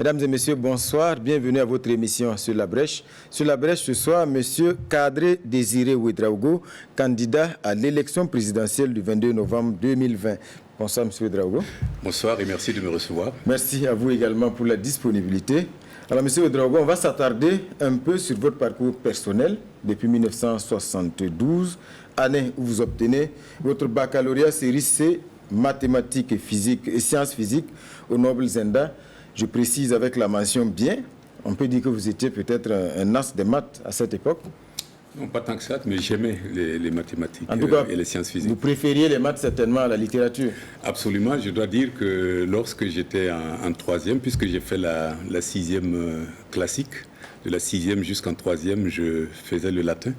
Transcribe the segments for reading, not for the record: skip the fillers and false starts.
Mesdames et messieurs, bonsoir. Bienvenue à votre émission Sur la Brèche. Sur la Brèche, ce soir, monsieur Kadri Désiré Ouedraogo, candidat à l'élection présidentielle du 22 novembre 2020. Bonsoir, monsieur Ouedraogo. Bonsoir et merci de me recevoir. Merci à vous également pour la disponibilité. Alors, monsieur Ouedraogo, on va s'attarder un peu sur votre parcours personnel depuis 1972, année où vous obtenez votre baccalauréat série C, mathématiques et physique et sciences physiques au Noble Zenda. Je précise avec la mention bien, on peut dire que vous étiez peut-être un as des maths à cette époque. Non, pas tant que ça, mais j'aimais les mathématiques en tout cas, et les sciences physiques. Vous préfériez les maths certainement à la littérature? Absolument, je dois dire que lorsque j'étais en troisième, puisque j'ai fait la sixième classique, de la sixième jusqu'en troisième, je faisais le latin.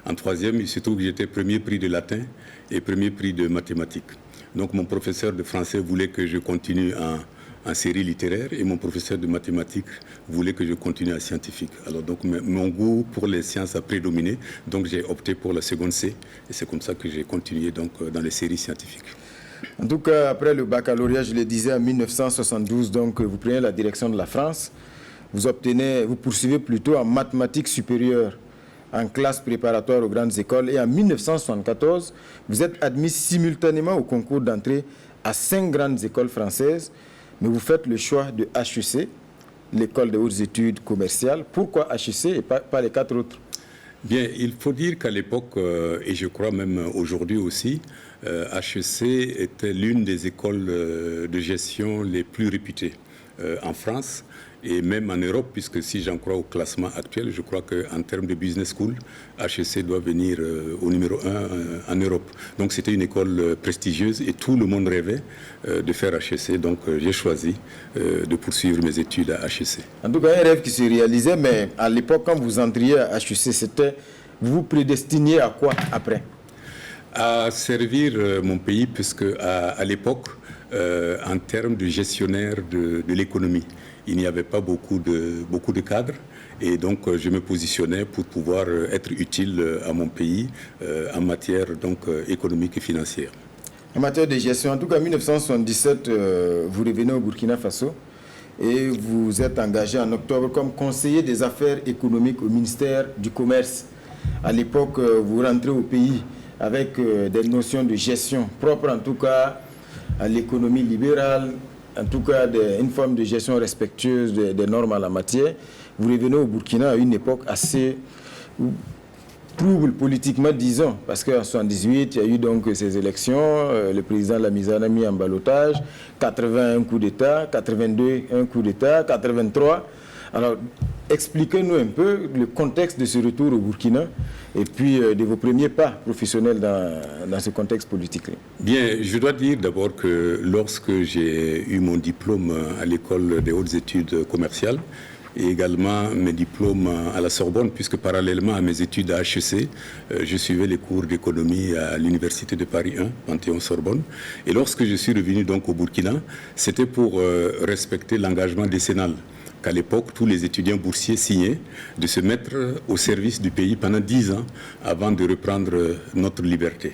En troisième, il se trouve que j'étais premier prix de latin et premier prix de mathématiques. Donc mon professeur de français voulait que je continue en série littéraire et mon professeur de mathématiques voulait que je continue en scientifique. Alors donc mon goût pour les sciences a prédominé, donc j'ai opté pour la seconde C et c'est comme ça que j'ai continué donc dans les séries scientifiques. En tout cas, après le baccalauréat, je le disais, en 1972, donc vous prenez la direction de la France, vous poursuivez plutôt en mathématiques supérieures, en classe préparatoire aux grandes écoles et en 1974, vous êtes admis simultanément au concours d'entrée à 5 grandes écoles françaises. Mais vous faites le choix de HEC, l'école des hautes études commerciales. Pourquoi HEC et pas les 4 autres? Bien, il faut dire qu'à l'époque, et je crois même aujourd'hui aussi, HEC était l'une des écoles de gestion les plus réputées en France et même en Europe, puisque si j'en crois au classement actuel, je crois qu'en termes de business school, HEC doit venir au numéro 1 en Europe. Donc c'était une école prestigieuse et tout le monde rêvait de faire HEC. Donc j'ai choisi de poursuivre mes études à HEC. En tout cas, un rêve qui se réalisait, mais à l'époque, quand vous entriez à HEC, vous vous prédestiniez à quoi après? À servir mon pays, puisque à l'époque, en termes de gestionnaire de l'économie, il n'y avait pas beaucoup de cadres et donc je me positionnais pour pouvoir être utile à mon pays en matière donc, économique et financière. En matière de gestion, en tout cas en 1977, vous revenez au Burkina Faso et vous êtes engagé en octobre comme conseiller des affaires économiques au ministère du Commerce. À l'époque, vous rentrez au pays avec des notions de gestion propres en tout cas à l'économie libérale, en tout cas une forme de gestion respectueuse des normes en la matière. Vous revenez au Burkina à une époque assez trouble politiquement, disons, parce qu'en 1978, il y a eu donc ces élections, le président Lamizana a mis en ballottage, 80 un coup d'État, 82 un coup d'État, 83. Alors, expliquez-nous un peu le contexte de ce retour au Burkina et puis de vos premiers pas professionnels dans ce contexte politique-là. Bien, je dois dire d'abord que lorsque j'ai eu mon diplôme à l'école des hautes études commerciales et également mes diplômes à la Sorbonne, puisque parallèlement à mes études à HEC, je suivais les cours d'économie à l'Université de Paris 1, Panthéon-Sorbonne. Et lorsque je suis revenu donc au Burkina, c'était pour respecter l'engagement décennal qu'à l'époque, tous les étudiants boursiers signaient de se mettre au service du pays pendant 10 ans avant de reprendre notre liberté.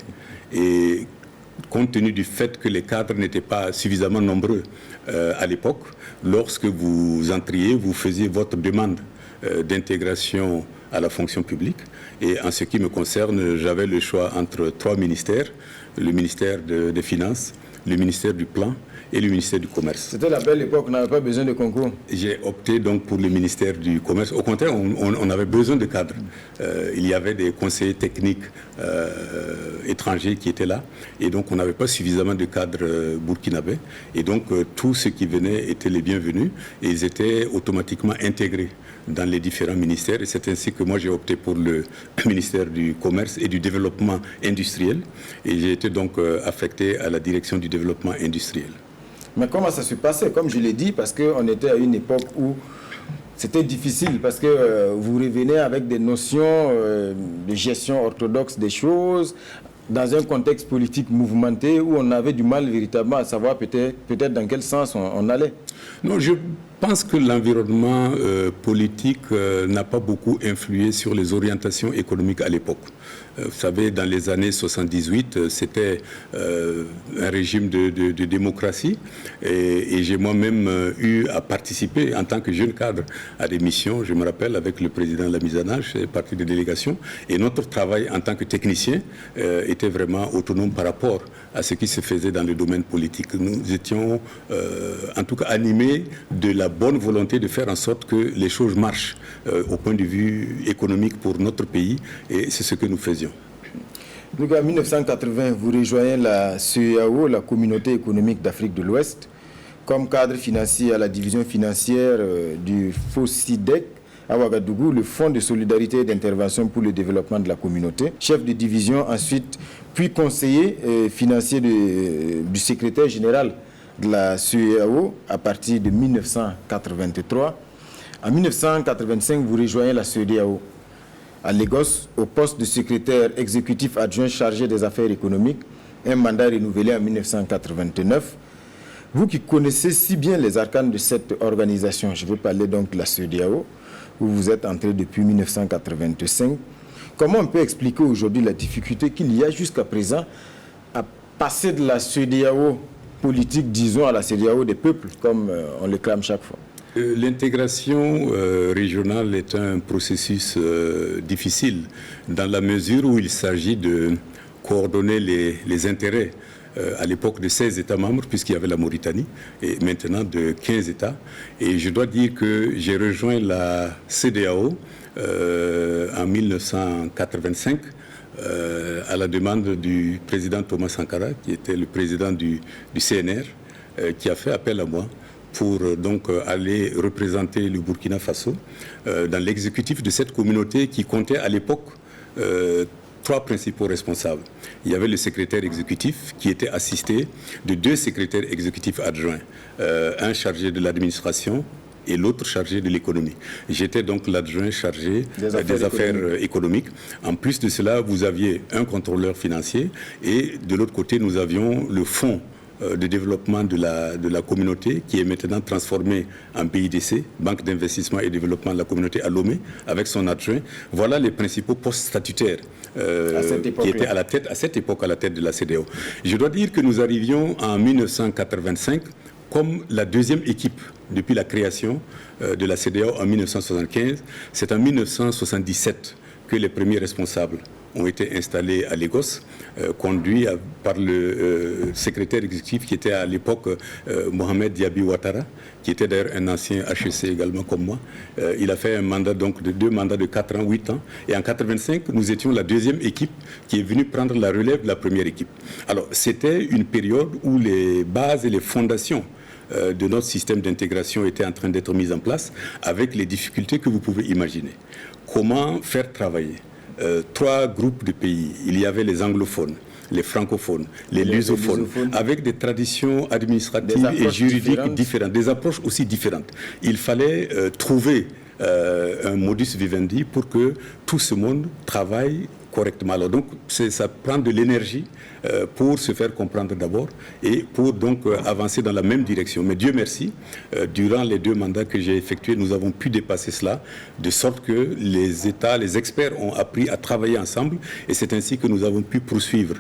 Et compte tenu du fait que les cadres n'étaient pas suffisamment nombreux à l'époque, lorsque vous entriez, vous faisiez votre demande d'intégration à la fonction publique. Et en ce qui me concerne, j'avais le choix entre 3 ministères, le ministère des Finances, le ministère du Plan et le ministère du Commerce. C'était la belle époque, on n'avait pas besoin de concours. J'ai opté donc pour le ministère du Commerce. Au contraire, on avait besoin de cadres. Il y avait des conseillers techniques étrangers qui étaient là. Et donc, on n'avait pas suffisamment de cadres burkinabés. Et donc, tous ceux qui venaient étaient les bienvenus. Et ils étaient automatiquement intégrés dans les différents ministères. Et c'est ainsi que moi, j'ai opté pour le ministère du Commerce et du Développement industriel. Et j'ai été donc affecté à la direction du développement industriel. Mais comment ça se passait? Comme je l'ai dit, parce qu'on était à une époque où c'était difficile, parce que vous revenez avec des notions de gestion orthodoxe des choses, dans un contexte politique mouvementé où on avait du mal véritablement à savoir peut-être dans quel sens on allait. Non, je pense que l'environnement politique n'a pas beaucoup influé sur les orientations économiques à l'époque. Vous savez, dans les années 78, c'était un régime de démocratie et j'ai moi-même eu à participer en tant que jeune cadre à des missions, je me rappelle, avec le président de la mise en âge, c'est partie des délégations, et notre travail en tant que technicien était vraiment autonome par rapport à ce qui se faisait dans le domaine politique. Nous étions en tout cas animés de la bonne volonté de faire en sorte que les choses marchent au point de vue économique pour notre pays, et c'est ce que nous faisions. Donc en 1980, vous rejoignez la CEDEAO, la Communauté économique d'Afrique de l'Ouest, comme cadre financier à la division financière du FOSIDEC à Ouagadougou, le Fonds de solidarité et d'intervention pour le développement de la communauté. Chef de division ensuite, puis conseiller financier du secrétaire général de la CEDEAO à partir de 1983. En 1985, vous rejoignez la CEDEAO à Lagos au poste de secrétaire exécutif adjoint chargé des affaires économiques, un mandat renouvelé en 1989. Vous qui connaissez si bien les arcanes de cette organisation, je veux parler donc de la CEDEAO, où vous êtes entré depuis 1985, comment on peut expliquer aujourd'hui la difficulté qu'il y a jusqu'à présent à passer de la CEDEAO politique, disons, à la CEDEAO des peuples, comme on le clame chaque fois? L'intégration régionale est un processus difficile dans la mesure où il s'agit de coordonner les intérêts à l'époque de 16 États membres, puisqu'il y avait la Mauritanie, et maintenant de 15 États. Et je dois dire que j'ai rejoint la CEDEAO en 1985 à la demande du président Thomas Sankara, qui était le président du CNR, qui a fait appel à moi pour donc aller représenter le Burkina Faso dans l'exécutif de cette communauté qui comptait à l'époque 3 principaux responsables. Il y avait le secrétaire exécutif qui était assisté de 2 secrétaires exécutifs adjoints, un chargé de l'administration et l'autre chargé de l'économie. J'étais donc l'adjoint chargé des affaires économiques. En plus de cela, vous aviez un contrôleur financier et de l'autre côté, nous avions le fonds de développement de la communauté qui est maintenant transformé en BIDC, Banque d'investissement et développement de la communauté à Lomé, avec son adjoint. Voilà les principaux postes statutaires qui étaient à cette époque à la tête de la CEDEAO. Je dois dire que nous arrivions en 1985 comme la deuxième équipe depuis la création de la CEDEAO en 1975. C'est en 1977 que les premiers responsables ont été installés à Lagos, conduits par le secrétaire exécutif qui était à l'époque Mohamed Diaby Ouattara, qui était d'ailleurs un ancien HEC également comme moi. Il a fait un mandat donc de 2 mandats de 4 ans, 8 ans. Et en 1985, nous étions la deuxième équipe qui est venue prendre la relève de la première équipe. Alors, c'était une période où les bases et les fondations de notre système d'intégration étaient en train d'être mises en place avec les difficultés que vous pouvez imaginer. Comment faire travailler 3 groupes de pays? Il y avait les anglophones, les francophones, les lusophones, avec des traditions administratives et juridiques différentes, des approches aussi différentes. Il fallait trouver un modus vivendi pour que tout ce monde travaille correctement. Alors donc, ça prend de l'énergie pour se faire comprendre d'abord et pour donc avancer dans la même direction. Mais Dieu merci, durant les 2 mandats que j'ai effectués, nous avons pu dépasser cela, de sorte que les États, les experts ont appris à travailler ensemble et c'est ainsi que nous avons pu poursuivre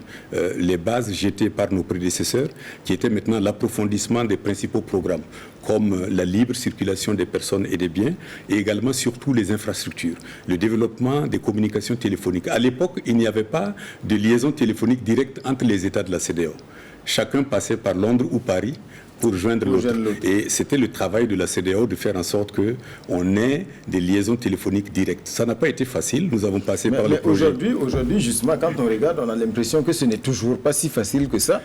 les bases jetées par nos prédécesseurs, qui étaient maintenant l'approfondissement des principaux programmes, comme la libre circulation des personnes et des biens, et également surtout les infrastructures, le développement des communications téléphoniques. À l'époque, il n'y avait pas de liaison téléphonique directe entre les États de la CEDEAO. Chacun passait par Londres ou Paris pour joindre l'autre. Et c'était le travail de la CEDEAO de faire en sorte qu'on ait des liaisons téléphoniques directes. Ça n'a pas été facile, nous avons passé par le projet. Aujourd'hui, justement, quand on regarde, on a l'impression que ce n'est toujours pas si facile que ça.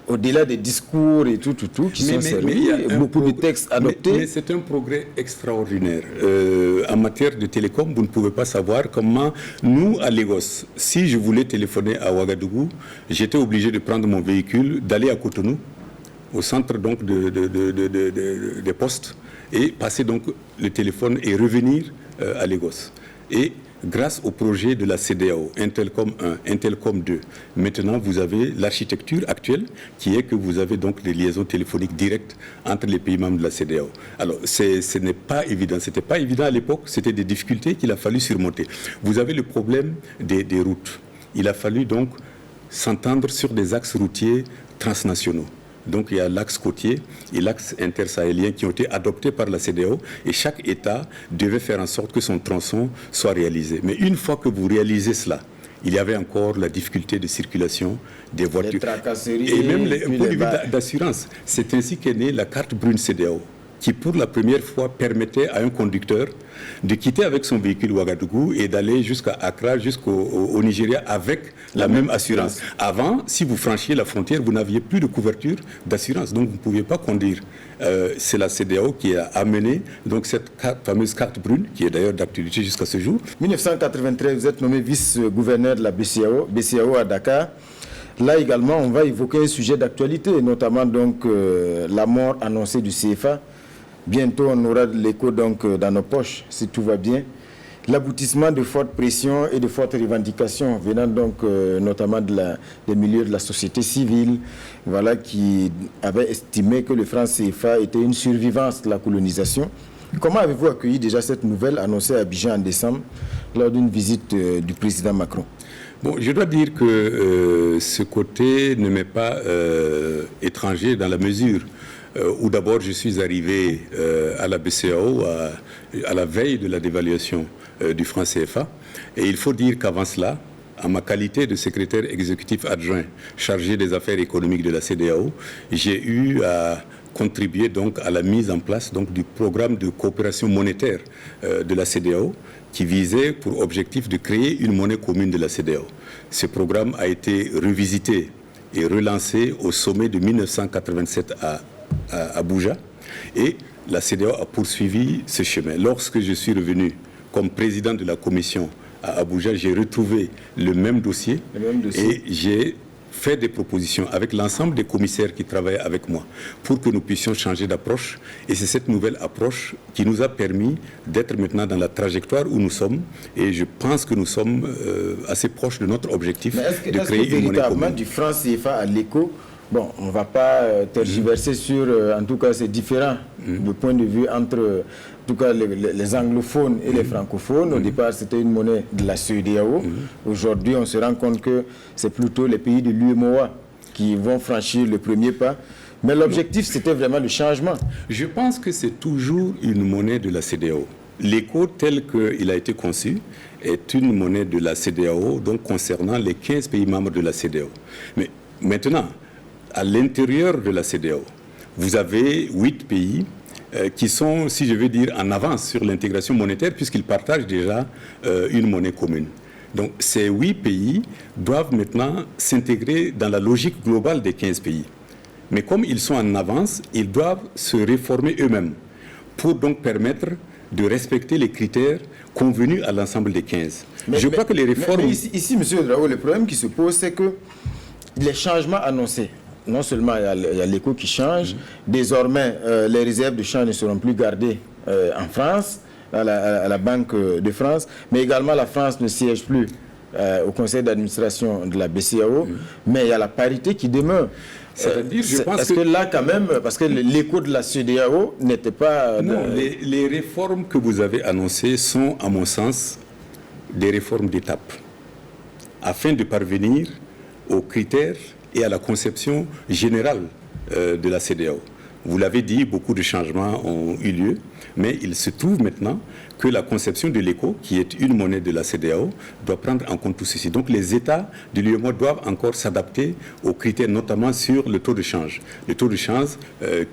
Au-delà des discours et tout, qui sont servis, beaucoup de textes adoptés. Mais c'est un progrès extraordinaire. En matière de télécom, vous ne pouvez pas savoir comment nous, à Lagos, si je voulais téléphoner à Ouagadougou, j'étais obligé de prendre mon véhicule, d'aller à Cotonou, au centre donc des postes, et passer donc le téléphone et revenir à Lagos. Et grâce au projet de la CEDEAO, Intelcom 1, Intelcom 2, maintenant vous avez l'architecture actuelle qui est que vous avez donc des liaisons téléphoniques directes entre les pays membres de la CEDEAO. Alors, ce n'est pas évident. C'était pas évident à l'époque. C'était des difficultés qu'il a fallu surmonter. Vous avez le problème des routes. Il a fallu donc s'entendre sur des axes routiers transnationaux. Donc il y a l'axe côtier et l'axe intersahélien qui ont été adoptés par la CEDEAO et chaque État devait faire en sorte que son tronçon soit réalisé. Mais une fois que vous réalisez cela, il y avait encore la difficulté de circulation des voitures. Et même les points de vue d'assurance. C'est ainsi qu'est née la carte brune CEDEAO, qui pour la première fois permettait à un conducteur de quitter avec son véhicule Ouagadougou et d'aller jusqu'à Accra, jusqu'au Nigeria avec la même assurance. Avant, si vous franchiez la frontière, vous n'aviez plus de couverture d'assurance, donc vous ne pouviez pas conduire. C'est la CEDEAO qui a amené donc, cette fameuse carte brune, qui est d'ailleurs d'actualité jusqu'à ce jour. En 1993, vous êtes nommé vice-gouverneur de la BCEAO à Dakar. Là également, on va évoquer un sujet d'actualité, notamment donc, la mort annoncée du CFA. Bientôt, on aura de l'écho donc dans nos poches, si tout va bien. L'aboutissement de fortes pressions et de fortes revendications venant donc notamment des milieux de la société civile, voilà, qui avaient estimé que le franc CFA était une survivance de la colonisation. Comment avez-vous accueilli déjà cette nouvelle annoncée à Abidjan en décembre lors d'une visite du président Macron? Bon, je dois dire que ce côté ne m'est pas étranger dans la mesure où d'abord je suis arrivé à la BCEAO à la veille de la dévaluation du franc CFA. Et il faut dire qu'avant cela, en ma qualité de secrétaire exécutif adjoint chargé des affaires économiques de la CEDEAO, j'ai eu à contribuer donc à la mise en place donc, du programme de coopération monétaire de la CEDEAO qui visait pour objectif de créer une monnaie commune de la CEDEAO. Ce programme a été revisité et relancé au sommet de 1987 à Abuja et la CEDEAO a poursuivi ce chemin. Lorsque je suis revenu comme président de la commission à Abuja, j'ai retrouvé le même dossier et j'ai fait des propositions avec l'ensemble des commissaires qui travaillent avec moi pour que nous puissions changer d'approche. Et c'est cette nouvelle approche qui nous a permis d'être maintenant dans la trajectoire où nous sommes. Et je pense que nous sommes assez proches de notre objectif de créer une monnaie commune. Du franc CFA à l'éco, bon, on ne va pas tergiverser sur, en tout cas, c'est différent de point de vue entre, en tout cas, les anglophones et les francophones. Au départ, c'était une monnaie de la CEDEAO. Aujourd'hui, on se rend compte que c'est plutôt les pays de l'UEMOA qui vont franchir le premier pas. Mais l'objectif, c'était vraiment le changement. Je pense que c'est toujours une monnaie de la CEDEAO. L'éco tel qu'il a été conçu est une monnaie de la CEDEAO, donc concernant les 15 pays membres de la CEDEAO. Mais maintenant, à l'intérieur de la CEDEAO, vous avez 8 pays qui sont, si je veux dire, en avance sur l'intégration monétaire puisqu'ils partagent déjà une monnaie commune. Donc ces 8 pays doivent maintenant s'intégrer dans la logique globale des 15 pays. Mais comme ils sont en avance, ils doivent se réformer eux-mêmes pour donc permettre de respecter les critères convenus à l'ensemble des 15. Je crois que les réformes... Mais ici, M. Ouedraogo, le problème qui se pose, c'est que les changements annoncés, non seulement il y a l'éco qui change, désormais les réserves de change ne seront plus gardées en France, à la Banque de France, mais également la France ne siège plus au conseil d'administration de la BCEAO, mais il y a la parité qui demeure. C'est-à-dire, je pense que là, quand même, parce que l'écho de la CEDEAO n'était pas... Non, les réformes que vous avez annoncées sont, à mon sens, des réformes d'étape, afin de parvenir aux critères et à la conception générale de la CEDEAO. Vous l'avez dit, beaucoup de changements ont eu lieu, mais il se trouve maintenant que la conception de l'éco, qui est une monnaie de la CEDEAO, doit prendre en compte tout ceci. Donc les États de l'UEMOA doivent encore s'adapter aux critères, notamment sur le taux de change. Le taux de change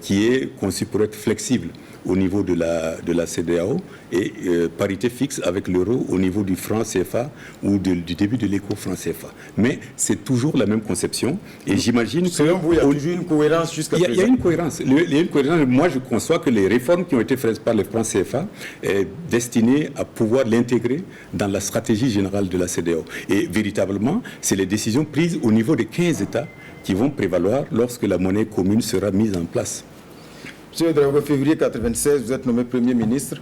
qui est conçu pour être flexible au niveau de la CEDEAO et parité fixe avec l'euro au niveau du franc CFA ou du début de l'éco franc CFA. Mais c'est toujours la même conception et j'imagine que... Selon vous, il y a toujours une cohérence jusqu'à présent. Il y a une cohérence. Il y a une cohérence. Moi, je conçois que les réformes qui ont été faites par le franc CFA est destinées à pouvoir l'intégrer dans la stratégie générale de la CEDEAO. Et véritablement, c'est les décisions prises au niveau des 15 États qui vont prévaloir lorsque la monnaie commune sera mise en place. Monsieur Ouedraogo, février 1996, vous êtes nommé Premier ministre.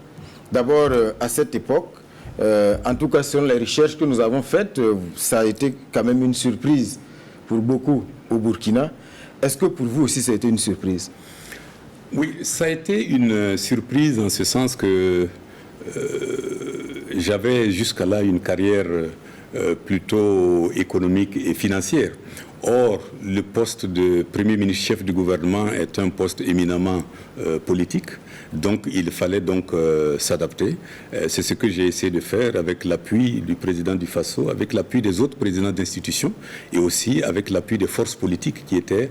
D'abord, à cette époque, En tout cas, selon les recherches que nous avons faites, ça a été quand même une surprise pour beaucoup au Burkina. Est-ce que pour vous aussi, ça a été une surprise? Oui, ça a été une surprise en ce sens que j'avais jusqu'à là une carrière plutôt économique et financière. Or, le poste de Premier ministre chef du gouvernement est un poste éminemment politique. Donc, il fallait donc s'adapter. C'est ce que j'ai essayé de faire avec l'appui du président du Faso, avec l'appui des autres présidents d'institutions et aussi avec l'appui des forces politiques qui étaient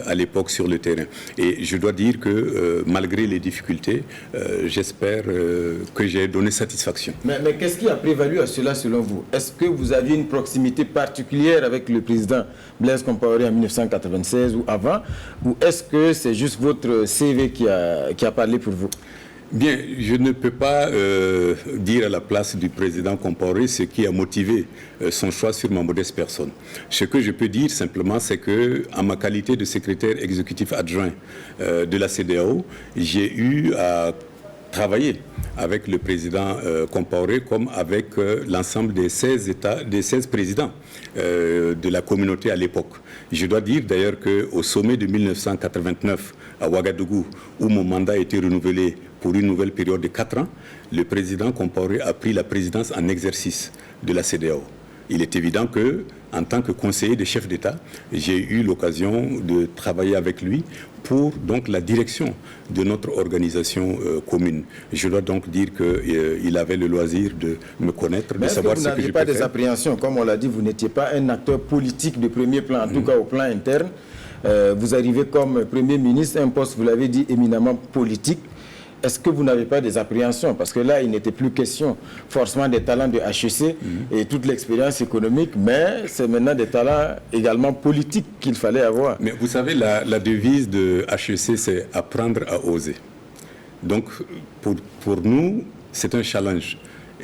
à l'époque sur le terrain. Et je dois dire que malgré les difficultés, j'espère que j'ai donné satisfaction. Mais qu'est-ce qui a prévalu à cela selon vous? Est-ce que vous aviez une proximité particulière avec le président Blaise Compaoré en 1996 ou avant? Ou est-ce que c'est juste votre CV qui a parlé pour vous? Bien, je ne peux pas dire à la place du président Compaoré ce qui a motivé son choix sur ma modeste personne. Ce que je peux dire simplement, c'est que, en ma qualité de secrétaire exécutif adjoint de la CEDEAO, j'ai eu à travailler avec le président Compaoré comme avec l'ensemble des 16 présidents de la communauté à l'époque. Je dois dire d'ailleurs qu'au sommet de 1989 à Ouagadougou, où mon mandat a été renouvelé pour une nouvelle période de 4 ans, le président Compaoré a pris la présidence en exercice de la CEDEAO. Il est évident que, en tant que conseiller de chef d'État, j'ai eu l'occasion de travailler avec lui pour donc la direction de notre organisation commune. Je dois donc dire qu'il avait le loisir de me connaître, de savoir ce que je peux faire. Vous n'aviez pas des appréhensions, comme on l'a dit, vous n'étiez pas un acteur politique de premier plan, en tout cas au plan interne. Vous arrivez comme Premier ministre, un poste, vous l'avez dit, éminemment politique. Est-ce que vous n'avez pas des appréhensions? Parce que là, il n'était plus question forcément des talents de HEC et toute l'expérience économique, mais c'est maintenant des talents également politiques qu'il fallait avoir. Mais vous savez, la devise de HEC, c'est apprendre à oser. Donc, pour nous, c'est un challenge.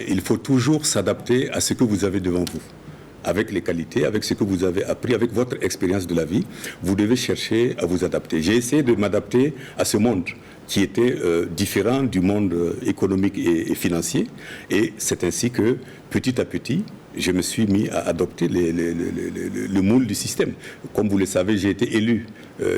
Il faut toujours s'adapter à ce que vous avez devant vous. Avec les qualités, avec ce que vous avez appris, avec votre expérience de la vie, vous devez chercher à vous adapter. J'ai essayé de m'adapter à ce monde qui était différent du monde économique et financier. Et c'est ainsi que, petit à petit, je me suis mis à adopter le moule du système. Comme vous le savez, j'ai été élu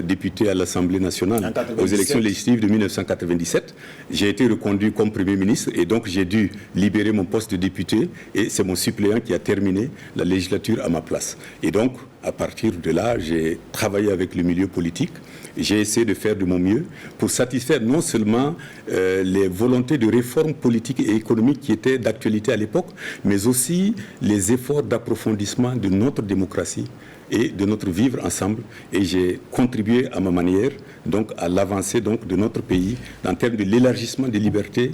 député à l'Assemblée nationale aux élections législatives de 1997. J'ai été reconduit comme Premier ministre et donc j'ai dû libérer mon poste de député et c'est mon suppléant qui a terminé la législature à ma place. Et donc, à partir de là, j'ai travaillé avec le milieu politique. J'ai essayé de faire de mon mieux pour satisfaire non seulement les volontés de réforme politique et économique qui étaient d'actualité à l'époque, mais aussi les efforts d'approfondissement de notre démocratie et de notre vivre ensemble. Et j'ai contribué à ma manière donc à l'avancée donc de notre pays en termes de l'élargissement des libertés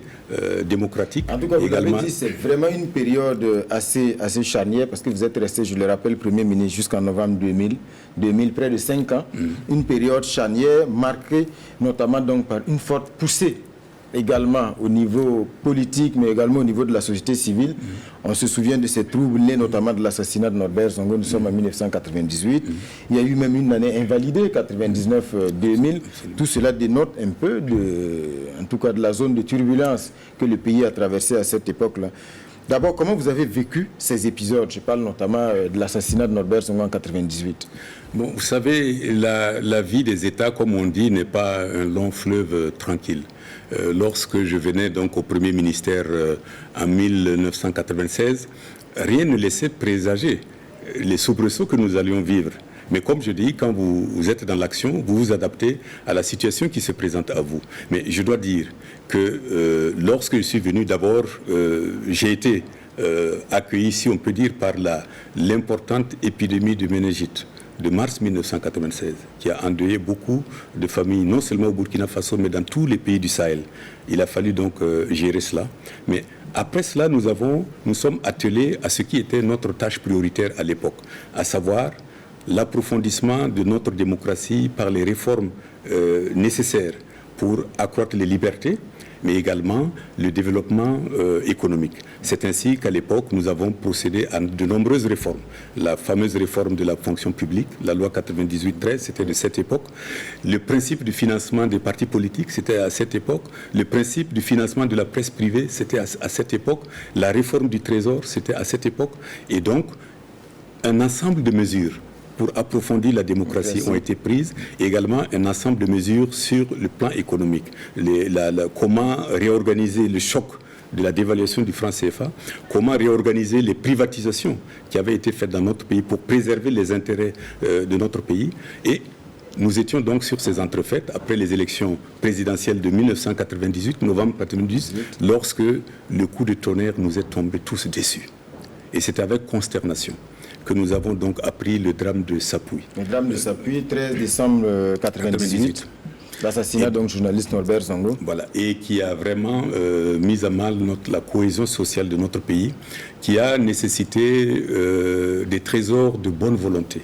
démocratiques. En tout cas, vous l'avez dit, c'est vraiment une période assez charnière parce que vous êtes resté, je le rappelle, Premier ministre jusqu'en novembre 2000, près de 5 ans. Une période charnière marquée notamment donc par une forte poussée également au niveau politique, mais également au niveau de la société civile. On se souvient de ces troubles nés notamment de l'assassinat de Norbert Zongo, nous sommes en 1998. Il y a eu même une année invalidée, 99-2000. Tout cela dénote un peu, en tout cas de la zone de turbulence que le pays a traversée à cette époque-là. D'abord, comment vous avez vécu ces épisodes? Je parle notamment de l'assassinat de Norbert Zongo en 1998. Bon, vous savez, la vie des États, comme on dit, n'est pas un long fleuve tranquille. Lorsque je venais donc au Premier ministère en 1996, rien ne laissait présager les soubresauts que nous allions vivre. Mais comme je dis, quand vous êtes dans l'action, vous vous adaptez à la situation qui se présente à vous. Mais je dois dire que lorsque je suis venu, d'abord, j'ai été accueilli, si on peut dire, par l'importante épidémie de méningite de mars 1996, qui a endeuillé beaucoup de familles, non seulement au Burkina Faso, mais dans tous les pays du Sahel. Il a fallu donc gérer cela. Mais après cela, nous sommes attelés à ce qui était notre tâche prioritaire à l'époque, à savoir l'approfondissement de notre démocratie par les réformes nécessaires pour accroître les libertés mais également le développement économique. C'est ainsi qu'à l'époque, nous avons procédé à de nombreuses réformes. La fameuse réforme de la fonction publique, la loi 98-13, c'était de cette époque. Le principe du financement des partis politiques, c'était à cette époque. Le principe du financement de la presse privée, c'était à cette époque. La réforme du Trésor, c'était à cette époque. Et donc, un ensemble de mesures pour approfondir la démocratie ont été prises, et également un ensemble de mesures sur le plan économique. Comment réorganiser le choc de la dévaluation du franc CFA, comment réorganiser les privatisations qui avaient été faites dans notre pays pour préserver les intérêts de notre pays. Et nous étions donc sur ces entrefaites après les élections présidentielles de 1998, novembre 1998, lorsque le coup de tonnerre nous est tombé tous dessus. Et c'était avec consternation que nous avons donc appris le drame de Sapuy. Le drame de Sapuy, 13 décembre 1998. L'assassinat donc journaliste Norbert Zongo. Voilà, et qui a vraiment mis à mal la cohésion sociale de notre pays, qui a nécessité des trésors de bonne volonté,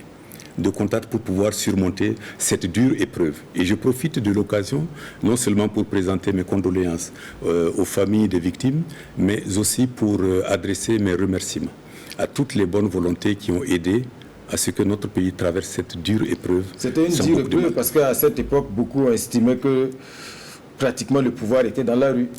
de contact pour pouvoir surmonter cette dure épreuve. Et je profite de l'occasion, non seulement pour présenter mes condoléances aux familles des victimes, mais aussi pour adresser mes remerciements à toutes les bonnes volontés qui ont aidé à ce que notre pays traverse cette dure épreuve. C'était une dure épreuve parce qu'à cette époque, beaucoup ont estimé que pratiquement le pouvoir était dans la rue.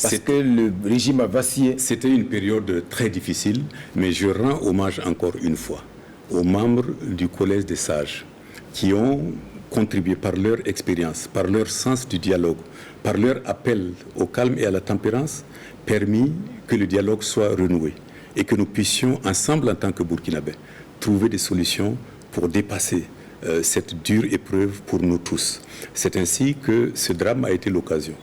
Parce que le régime a vacillé. C'était une période très difficile, mais je rends hommage encore une fois aux membres du Collège des Sages qui ont contribué par leur expérience, par leur sens du dialogue, par leur appel au calme et à la tempérance, permis que le dialogue soit renoué et que nous puissions ensemble en tant que Burkinabés trouver des solutions pour dépasser cette dure épreuve pour nous tous. C'est ainsi que ce drame a été l'occasion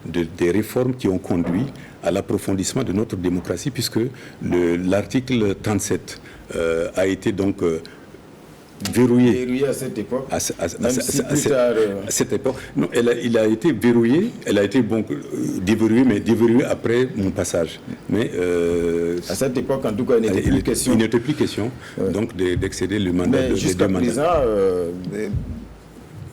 des réformes qui ont conduit à l'approfondissement de notre démocratie, puisque l'article 37 a été donc verrouillé à cette époque. À cette époque. Non, il a été verrouillé, elle a été déverrouillée, mais déverrouillée après mon passage. Mais à cette époque, en tout cas, il n'était plus question. Il n'était plus question donc d'excéder le mandat de jusqu'à présent,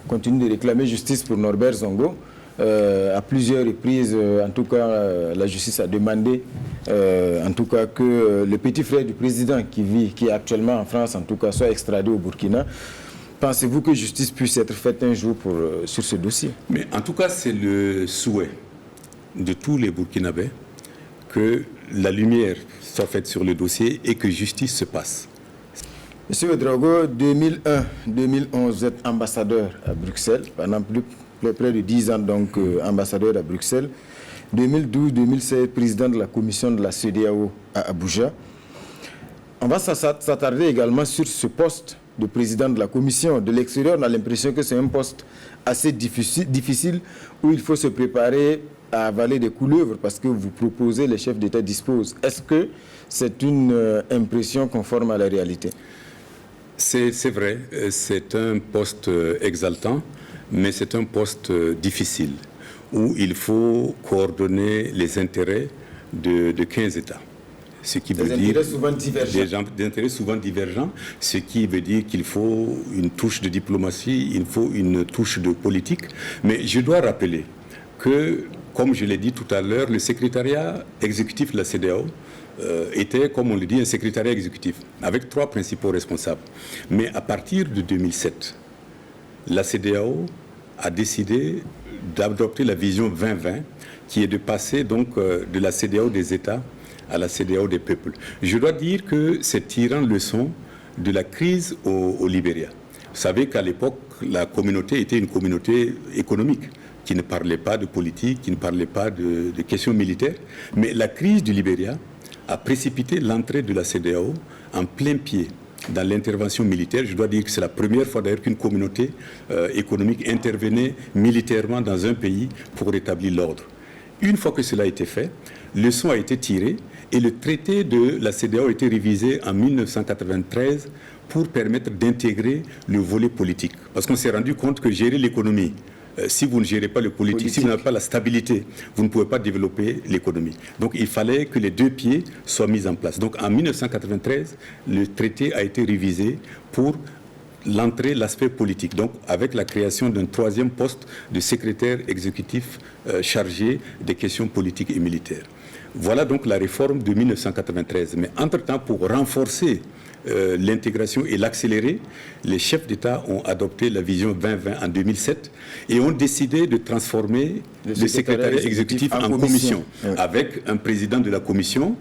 continue de réclamer justice pour Norbert Zongo. À plusieurs reprises, en tout cas, la justice a demandé, en tout cas, que le petit frère du président qui est actuellement en France, en tout cas, soit extradé au Burkina. Pensez-vous que justice puisse être faite un jour sur ce dossier? Mais en tout cas, c'est le souhait de tous les Burkinabés que la lumière soit faite sur le dossier et que justice se passe. Monsieur Ouédraogo, 2001-2011, vous êtes ambassadeur à Bruxelles pendant près de 10 ans, donc ambassadeur à Bruxelles. 2012-2016, président de la commission de la CEDEAO à Abuja. On va s'attarder également sur ce poste de président de la commission. De l'extérieur, on a l'impression que c'est un poste assez difficile où il faut se préparer à avaler des couleuvres parce que vous proposez, les chefs d'État disposent. Est-ce que c'est une impression conforme à la réalité? C'est vrai, c'est un poste exaltant, mais c'est un poste difficile où il faut coordonner les intérêts de 15 États. Ce qui veut dire des intérêts souvent divergents, ce qui veut dire qu'il faut une touche de diplomatie, il faut une touche de politique. Mais je dois rappeler que, comme je l'ai dit tout à l'heure, le secrétariat exécutif de la CEDEAO était, comme on le dit, un secrétariat exécutif avec 3 principaux responsables. Mais à partir de 2007, la CEDEAO a décidé d'adopter la vision 2020, qui est de passer donc de la CEDEAO des États à la CEDEAO des peuples. Je dois dire que c'est tirant leçon de la crise au Libéria. Vous savez qu'à l'époque, la communauté était une communauté économique, qui ne parlait pas de politique, qui ne parlait pas de questions militaires. Mais la crise du Libéria a précipité l'entrée de la CEDEAO en plein pied dans l'intervention militaire. Je dois dire que c'est la première fois d'ailleurs qu'une communauté économique intervenait militairement dans un pays pour rétablir l'ordre. Une fois que cela a été fait, le leçon a été tiré et le traité de la CEDEAO a été révisé en 1993 pour permettre d'intégrer le volet politique. Parce qu'on s'est rendu compte que gérer l'économie, si vous ne gérez pas le politique, si vous n'avez pas la stabilité, vous ne pouvez pas développer l'économie. Donc il fallait que les 2 pieds soient mis en place. Donc en 1993, le traité a été révisé pour l'aspect politique, donc avec la création d'un troisième poste de secrétaire exécutif chargé des questions politiques et militaires. Voilà donc la réforme de 1993. Mais entre-temps, pour renforcer l'intégration et l'accélérer, les chefs d'État ont adopté la vision 2020 en 2007 et ont décidé de transformer le secrétariat exécutif en commission, avec un président de la commission,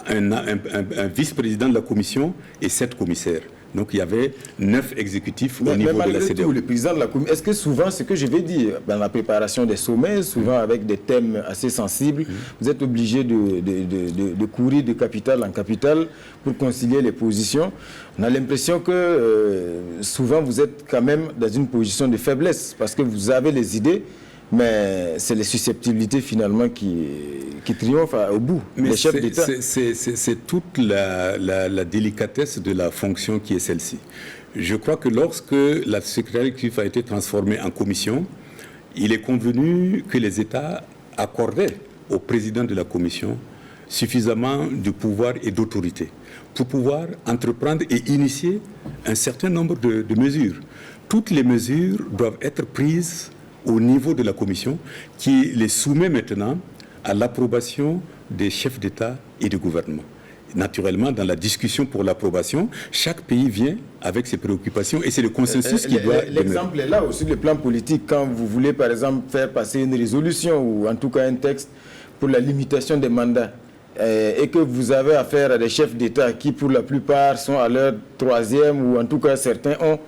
un vice-président de la commission et 7 commissaires. Donc il y avait 9 exécutifs au niveau de la CEDEAO. Tout, le président de la commission, est-ce que souvent, ce que je vais dire, dans la préparation des sommets, souvent avec des thèmes assez sensibles, vous êtes obligé de courir de capitale en capitale pour concilier les positions? On a l'impression que souvent vous êtes quand même dans une position de faiblesse parce que vous avez les idées, mais c'est les susceptibilités finalement qui triomphent au bout. Mais les chefs d'État. C'est toute la délicatesse de la fonction qui est celle-ci. Je crois que lorsque la secrétaire exécutive a été transformée en commission, il est convenu que les États accordaient au président de la commission suffisamment de pouvoir et d'autorité pour pouvoir entreprendre et initier un certain nombre de mesures. Toutes les mesures doivent être prises au niveau de la commission qui les soumet maintenant à l'approbation des chefs d'État et de gouvernement. Naturellement, dans la discussion pour l'approbation, chaque pays vient avec ses préoccupations et c'est le consensus qui doit demeurer. L'exemple est là aussi, le plan politique. Quand vous voulez, par exemple, faire passer une résolution ou en tout cas un texte pour la limitation des mandats et que vous avez affaire à des chefs d'État qui, pour la plupart, sont à leur 3e ou en tout cas certains ont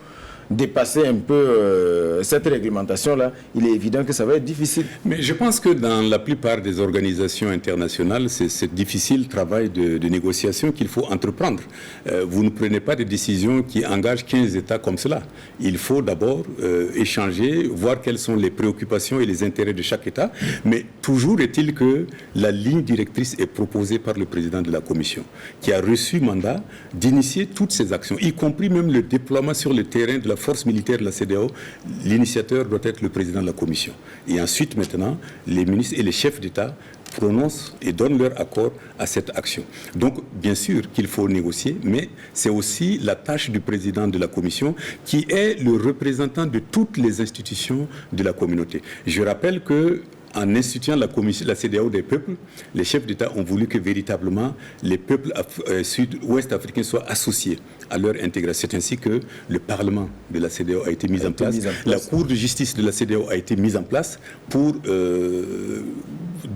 dépasser un peu cette réglementation-là, il est évident que ça va être difficile. Mais je pense que dans la plupart des organisations internationales, c'est ce difficile travail de négociation qu'il faut entreprendre. Vous ne prenez pas des décisions qui engagent 15 États comme cela. Il faut d'abord échanger, voir quelles sont les préoccupations et les intérêts de chaque État. Mais toujours est-il que la ligne directrice est proposée par le président de la Commission, qui a reçu mandat d'initier toutes ces actions, y compris même le déploiement sur le terrain de la force militaire de la CEDEAO. L'initiateur doit être le président de la Commission. Et ensuite, maintenant, les ministres et les chefs d'État prononcent et donnent leur accord à cette action. Donc, bien sûr qu'il faut négocier, mais c'est aussi la tâche du président de la Commission qui est le représentant de toutes les institutions de la communauté. Je rappelle que en instituant la CEDEAO des peuples, les chefs d'État ont voulu que véritablement les peuples sud-ouest africains soient associés à leur intégration. C'est ainsi que le Parlement de la CEDEAO a été mis en place. La Cour de justice de la CEDEAO a été mise en place pour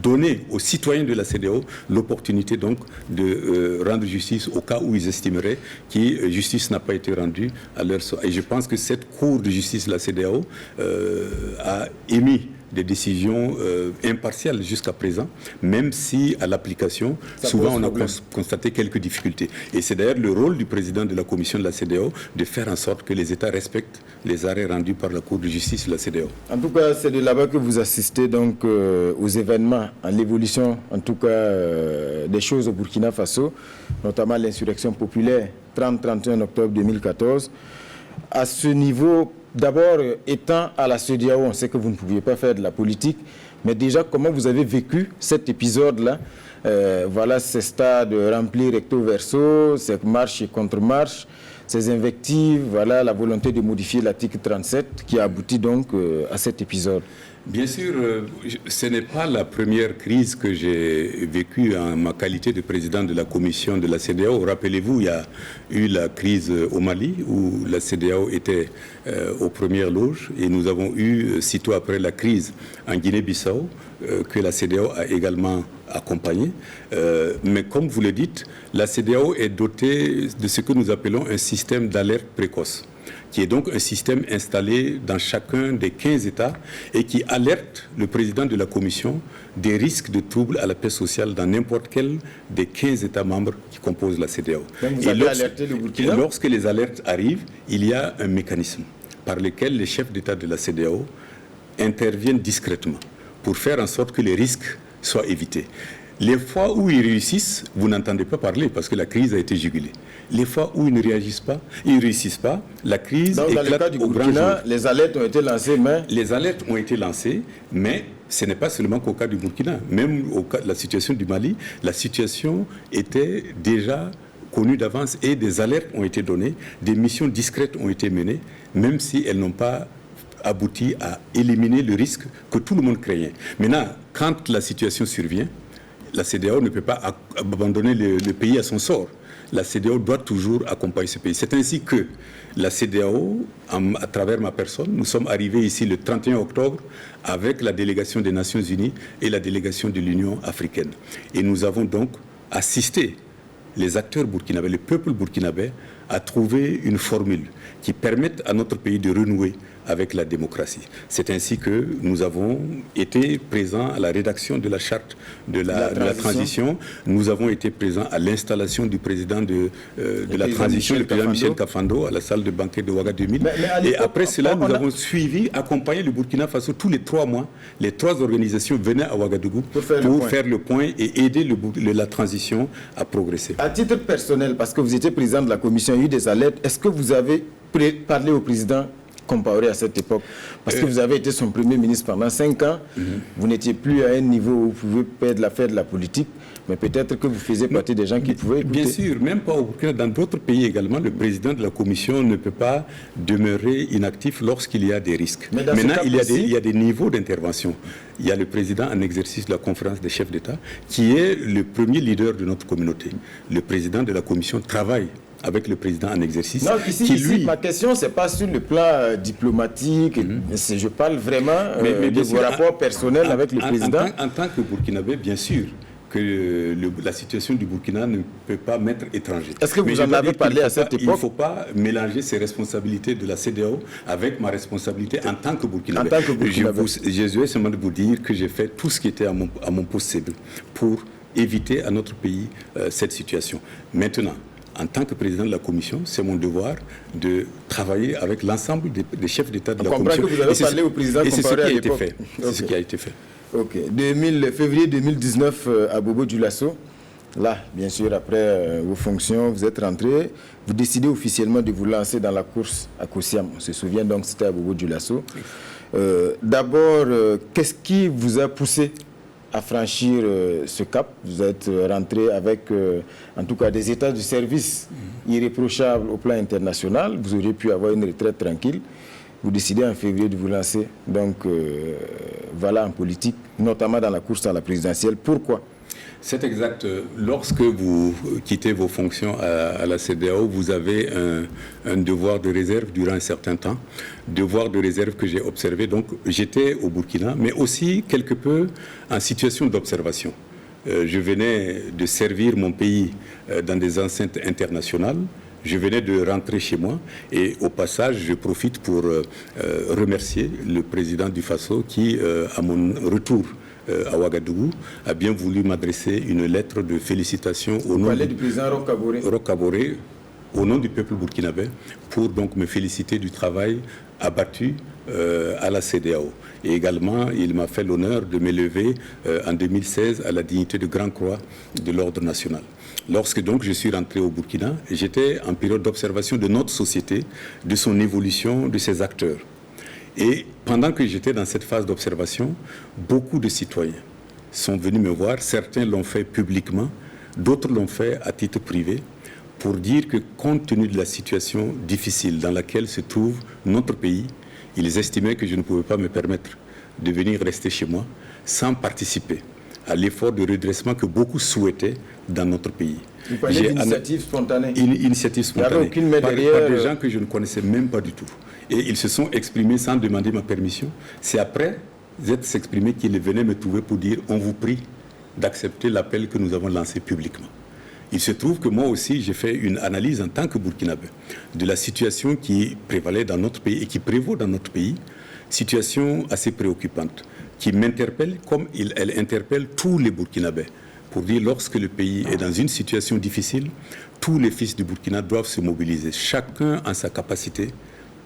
donner aux citoyens de la CEDEAO l'opportunité donc de rendre justice au cas où ils estimeraient que justice n'a pas été rendue à leur sort. Et je pense que cette Cour de justice de la CEDEAO a émis des décisions impartiales jusqu'à présent, même si à l'application, souvent on a constaté quelques difficultés. Et c'est d'ailleurs le rôle du président de la commission de la CEDEAO de faire en sorte que les États respectent les arrêts rendus par la Cour de justice de la CEDEAO. En tout cas, c'est de là-bas que vous assistez donc aux événements, à l'évolution en tout cas des choses au Burkina Faso, notamment l'insurrection populaire 30-31 octobre 2014. À ce niveau, d'abord, étant à la CEDEAO, on sait que vous ne pouviez pas faire de la politique, mais déjà, comment vous avez vécu cet épisode-là? Voilà ces stades remplis recto verso, ces marches et contre-marches, ces invectives, voilà la volonté de modifier l'article 37 qui a abouti donc à cet épisode. Bien sûr, ce n'est pas la première crise que j'ai vécue en ma qualité de président de la commission de la CEDEAO. Rappelez-vous, il y a eu la crise au Mali où la CEDEAO était aux premières loges et nous avons eu, sitôt après la crise en Guinée-Bissau, que la CEDEAO a également accompagné. Mais comme vous le dites, la CEDEAO est dotée de ce que nous appelons un système d'alerte précoce, qui est donc un système installé dans chacun des 15 États et qui alerte le président de la Commission des risques de troubles à la paix sociale dans n'importe quel des 15 États membres qui composent la CEDEAO. Et lorsque les alertes arrivent, il y a un mécanisme par lequel les chefs d'État de la CEDEAO interviennent discrètement pour faire en sorte que les risques soient évités. Les fois où ils réussissent, vous n'entendez pas parler parce que la crise a été jugulée. Les fois où ils ne réussissent pas, la crise éclate dans le cas du au grand jour. Les alertes ont été lancées, mais... Les alertes ont été lancées, mais ce n'est pas seulement qu'au cas du Burkina. Même au cas de la situation du Mali, la situation était déjà connu d'avance et des alertes ont été données, des missions discrètes ont été menées, même si elles n'ont pas abouti à éliminer le risque que tout le monde craignait. Maintenant, quand la situation survient, la CEDEAO ne peut pas abandonner le pays à son sort. La CEDEAO doit toujours accompagner ce pays. C'est ainsi que la CEDEAO, à travers ma personne, nous sommes arrivés ici le 31 octobre avec la délégation des Nations Unies et la délégation de l'Union africaine. Et nous avons donc assisté les acteurs burkinabés, le peuple burkinabé, à trouver une formule qui permette à notre pays de renouer avec la démocratie. C'est ainsi que nous avons été présents à la rédaction de la charte de la transition. Nous avons été présents à l'installation du président de la transition, le président Michel Kafando, à la salle de banquet de Ouaga 2000. Et après cela, nous avons suivi, accompagné le Burkina Faso tous les 3 mois. Les 3 organisations venaient à Ouagadougou pour faire le point et aider la transition à progresser. À titre personnel, parce que vous étiez président de la commission, il y a eu des alertes, est-ce que vous avez parlé au président Compaoré à cette époque, parce que vous avez été son premier ministre pendant 5 ans, vous n'étiez plus à un niveau où vous pouvez faire de la politique, mais peut-être que vous faisiez partie des gens qui pouvaient écouter. Bien sûr, même pas au Burkina, dans d'autres pays également, le président de la commission ne peut pas demeurer inactif lorsqu'il y a des risques. Maintenant, il y a des niveaux d'intervention. Il y a le président en exercice de la conférence des chefs d'État, qui est le premier leader de notre communauté. Le président de la commission travaille avec le président en exercice. Non, ici ma question, ce n'est pas sur le plan diplomatique, je parle vraiment de vos rapports personnels avec le président. En tant que Burkinabé, bien sûr que la situation du Burkina ne peut pas m'être étrangère. Est-ce que vous en avez parlé à cette époque? Il ne faut pas mélanger ces responsabilités de la CEDEAO avec ma responsabilité en tant que Burkinabé. Je vais seulement vous dire que j'ai fait tout ce qui était à mon possible pour éviter à notre pays cette situation. Maintenant, en tant que président de la Commission, c'est mon devoir de travailler avec l'ensemble des chefs d'État de la Commission. Que vous avez parlé au président Compaoré à l'époque. C'est ce qui a été fait. Ok. Février 2019, à Bobo Dioulasso, là, bien sûr, après vos fonctions, vous êtes rentré. Vous décidez officiellement de vous lancer dans la course à Kosiam. On se souvient donc, c'était à Bobo Dioulasso. D'abord, qu'est-ce qui vous a poussé à franchir ce cap? Vous êtes rentré avec, en tout cas, des états de service irréprochables au plan international. Vous auriez pu avoir une retraite tranquille. Vous décidez en février de vous lancer, donc voilà, en politique, notamment dans la course à la présidentielle. Pourquoi? C'est exact. Lorsque vous quittez vos fonctions à la CEDEAO, vous avez un devoir de réserve durant un certain temps. Devoir de réserve que j'ai observé. Donc, j'étais au Burkina, mais aussi quelque peu en situation d'observation. Je venais de servir mon pays dans des enceintes internationales. Je venais de rentrer chez moi et au passage, je profite pour remercier le président du Faso qui, à mon retour à Ouagadougou, a bien voulu m'adresser une lettre de félicitations au nom du président Roch Kaboré, au nom du peuple burkinabé, pour donc me féliciter du travail abattu à la CEDEAO. Et également, il m'a fait l'honneur de m'élever en 2016 à la dignité de Grand Croix de l'Ordre national. Lorsque donc je suis rentré au Burkina, j'étais en période d'observation de notre société, de son évolution, de ses acteurs. Et pendant que j'étais dans cette phase d'observation, beaucoup de citoyens sont venus me voir. Certains l'ont fait publiquement, d'autres l'ont fait à titre privé, pour dire que compte tenu de la situation difficile dans laquelle se trouve notre pays, ils estimaient que je ne pouvais pas me permettre de venir rester chez moi sans participer à l'effort de redressement que beaucoup souhaitaient dans notre pays. Vous parlez d'initiative spontanée. Une initiative spontanée. Il n'y avait aucune main derrière. Par des gens que je ne connaissais même pas du tout. Et ils se sont exprimés sans demander ma permission. C'est après s'être exprimés qu'ils venaient me trouver pour dire « on vous prie d'accepter l'appel que nous avons lancé publiquement ». Il se trouve que moi aussi, j'ai fait une analyse en tant que Burkinabé de la situation qui prévalait dans notre pays et qui prévaut dans notre pays, situation assez préoccupante, qui m'interpelle comme elle interpelle tous les Burkinabés. Pour dire, lorsque le pays est dans une situation difficile, tous les fils du Burkina doivent se mobiliser, chacun en sa capacité,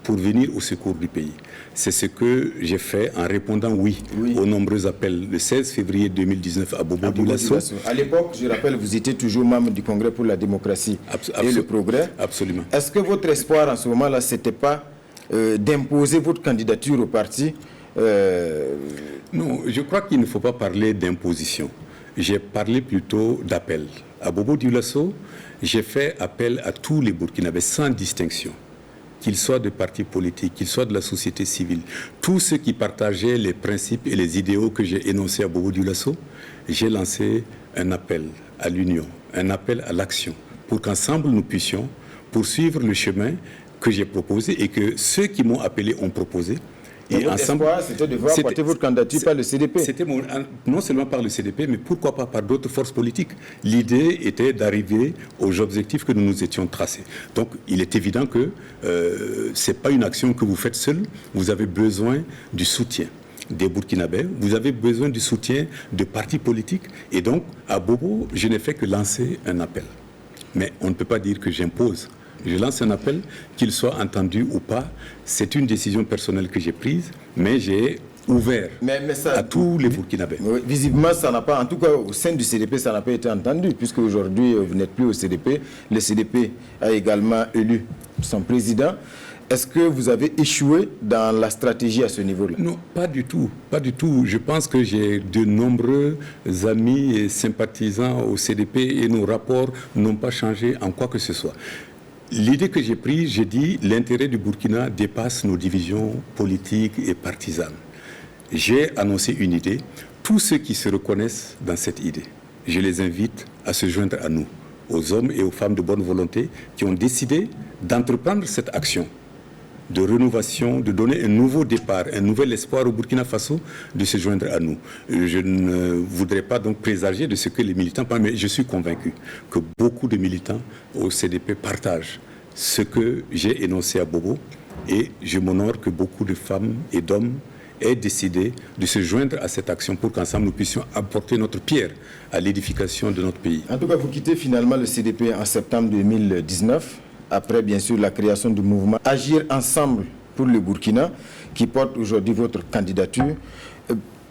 pour venir au secours du pays. C'est ce que j'ai fait en répondant oui aux nombreux appels le 16 février 2019 à Bobo Dioulasso. À l'époque, je rappelle, vous étiez toujours membre du Congrès pour la démocratie et le progrès. Absolument. Est-ce que votre espoir en ce moment-là, ce n'était pas d'imposer votre candidature au parti Non, je crois qu'il ne faut pas parler d'imposition. j'ai parlé plutôt d'appel. À Bobo Dioulasso, j'ai fait appel à tous les Burkinabés sans distinction, qu'ils soient de partis politiques, qu'ils soient de la société civile, tous ceux qui partageaient les principes et les idéaux que j'ai énoncés à Bobo Dioulasso. J'ai lancé un appel à l'union, un appel à l'action, pour qu'ensemble nous puissions poursuivre le chemin que j'ai proposé et que ceux qui m'ont appelé ont proposé. Et ensemble, c'était de voir porter votre candidature par le CDP. C'était non seulement par le CDP, mais pourquoi pas par d'autres forces politiques. L'idée était d'arriver aux objectifs que nous nous étions tracés. Donc, il est évident que ce n'est pas une action que vous faites seul. Vous avez besoin du soutien des Burkinabés, vous avez besoin du soutien de partis politiques. Et donc, à Bobo, je n'ai fait que lancer un appel. Mais on ne peut pas dire que j'impose. Je lance un appel, qu'il soit entendu ou pas. C'est une décision personnelle que j'ai prise, mais j'ai ouvert à tous les Burkinabés. Visiblement, ça n'a pas, en tout cas au sein du CDP, ça n'a pas été entendu, puisque aujourd'hui, vous n'êtes plus au CDP. Le CDP a également élu son président. Est-ce que vous avez échoué dans la stratégie à ce niveau-là? Non, pas du tout. Pas du tout. Je pense que j'ai de nombreux amis et sympathisants au CDP et nos rapports n'ont pas changé en quoi que ce soit. L'idée que j'ai prise, j'ai dit, l'intérêt du Burkina dépasse nos divisions politiques et partisanes. J'ai annoncé une idée. Tous ceux qui se reconnaissent dans cette idée, je les invite à se joindre à nous, aux hommes et aux femmes de bonne volonté qui ont décidé d'entreprendre cette action de rénovation, de donner un nouveau départ, un nouvel espoir au Burkina Faso, de se joindre à nous. Je ne voudrais pas donc présager de ce que les militants pensent, mais je suis convaincu que beaucoup de militants au CDP partagent ce que j'ai énoncé à Bobo, et je m'honore que beaucoup de femmes et d'hommes aient décidé de se joindre à cette action pour qu'ensemble nous puissions apporter notre pierre à l'édification de notre pays. En tout cas, vous quittez finalement le CDP en septembre 2019. Après, bien sûr, la création du mouvement Agir ensemble pour le Burkina, qui porte aujourd'hui votre candidature.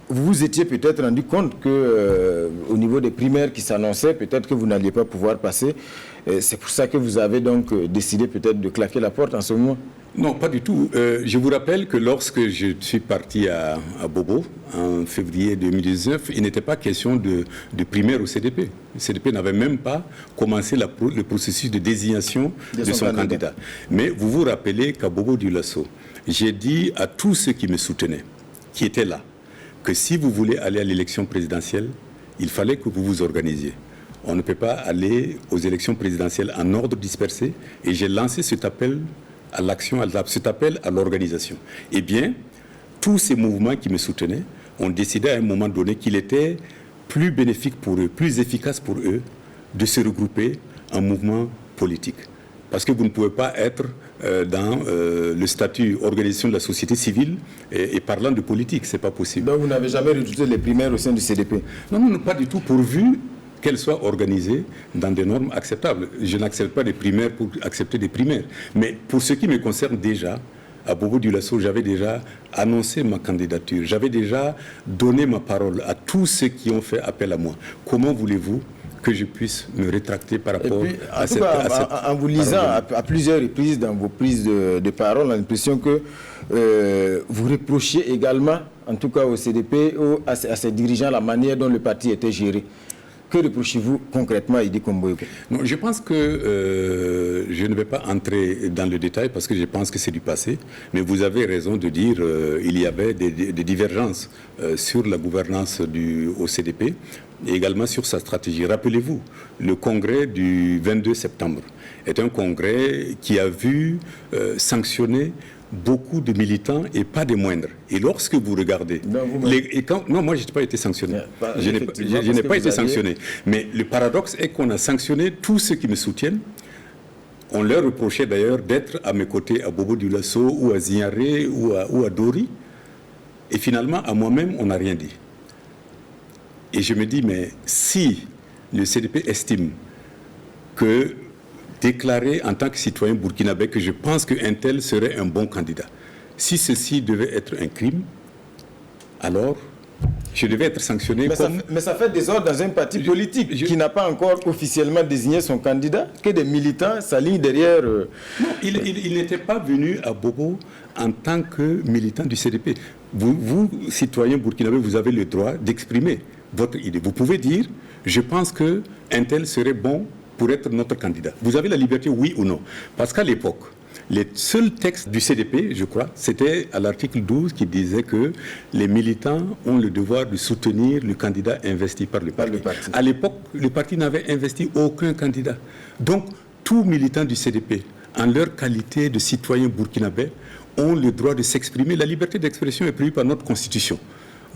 Vous vous étiez peut-être rendu compte que, au niveau des primaires qui s'annonçaient, peut-être que vous n'alliez pas pouvoir passer. C'est pour ça que vous avez donc décidé peut-être de claquer la porte en ce moment? Non, pas du tout. Je vous rappelle que lorsque je suis parti à Bobo, en février 2019, il n'était pas question de primaire au CDP. Le CDP n'avait même pas commencé le processus de désignation de son candidat. Mais vous vous rappelez qu'à Bobo Dioulasso, j'ai dit à tous ceux qui me soutenaient, qui étaient là, que si vous voulez aller à l'élection présidentielle, il fallait que vous vous organisiez. On ne peut pas aller aux élections présidentielles en ordre dispersé. Et j'ai lancé cet appel à l'action, cet appel à l'organisation. Eh bien, tous ces mouvements qui me soutenaient ont décidé à un moment donné qu'il était plus bénéfique pour eux, plus efficace pour eux de se regrouper en mouvement politique. Parce que vous ne pouvez pas être dans le statut organisation de la société civile et parlant de politique, c'est pas possible. Donc vous n'avez jamais redouté les primaires au sein du CDP? Non, pas du tout, pourvu qu'elles soient organisées dans des normes acceptables. Je n'accepte pas des primaires pour accepter des primaires. Mais pour ce qui me concerne déjà, à Bobo Dioulasso, j'avais déjà annoncé ma candidature. J'avais déjà donné ma parole à tous ceux qui ont fait appel à moi. Comment voulez-vous que je puisse me rétracter par rapport à cette... En vous lisant à plusieurs reprises dans vos prises de parole, on a l'impression que vous reprochez également, en tout cas au CDP, à ses dirigeants, la manière dont le parti était géré. Que reprochez-vous concrètement à Idi Komboïko? Non, je pense que je ne vais pas entrer dans le détail parce que je pense que c'est du passé. Mais vous avez raison de dire qu'il y avait des divergences sur la gouvernance au CDP et également sur sa stratégie. Rappelez-vous, le congrès du 22 septembre est un congrès qui a vu sanctionner beaucoup de militants et pas des moindres. Et lorsque vous regardez... Non, moi je n'ai pas été sanctionné. Je n'ai pas été sanctionné. Mais le paradoxe est qu'on a sanctionné tous ceux qui me soutiennent. On leur reprochait d'ailleurs d'être à mes côtés à Bobo Dioulasso ou à Zignaré ou à Dori. Et finalement, à moi-même, on n'a rien dit. Et je me dis, mais si le CDP estime que déclarer en tant que citoyen burkinabé que je pense qu'un tel serait un bon candidat. Si ceci devait être un crime, alors je devais être sanctionné mais ça fait désordre dans un parti politique qui n'a pas encore officiellement désigné son candidat, que des militants s'alignent derrière... Non, il n'était pas venu à Bobo en tant que militant du CDP. Vous, citoyens burkinabés, vous avez le droit d'exprimer votre idée. Vous pouvez dire, je pense qu'un tel serait bon pour être notre candidat. Vous avez la liberté, oui ou non. Parce qu'à l'époque, les seuls textes du CDP, je crois, c'était à l'article 12 qui disait que les militants ont le devoir de soutenir le candidat investi par le parti. À l'époque, le parti n'avait investi aucun candidat. Donc, tous militants du CDP, en leur qualité de citoyens burkinabés, ont le droit de s'exprimer. La liberté d'expression est prévue par notre Constitution.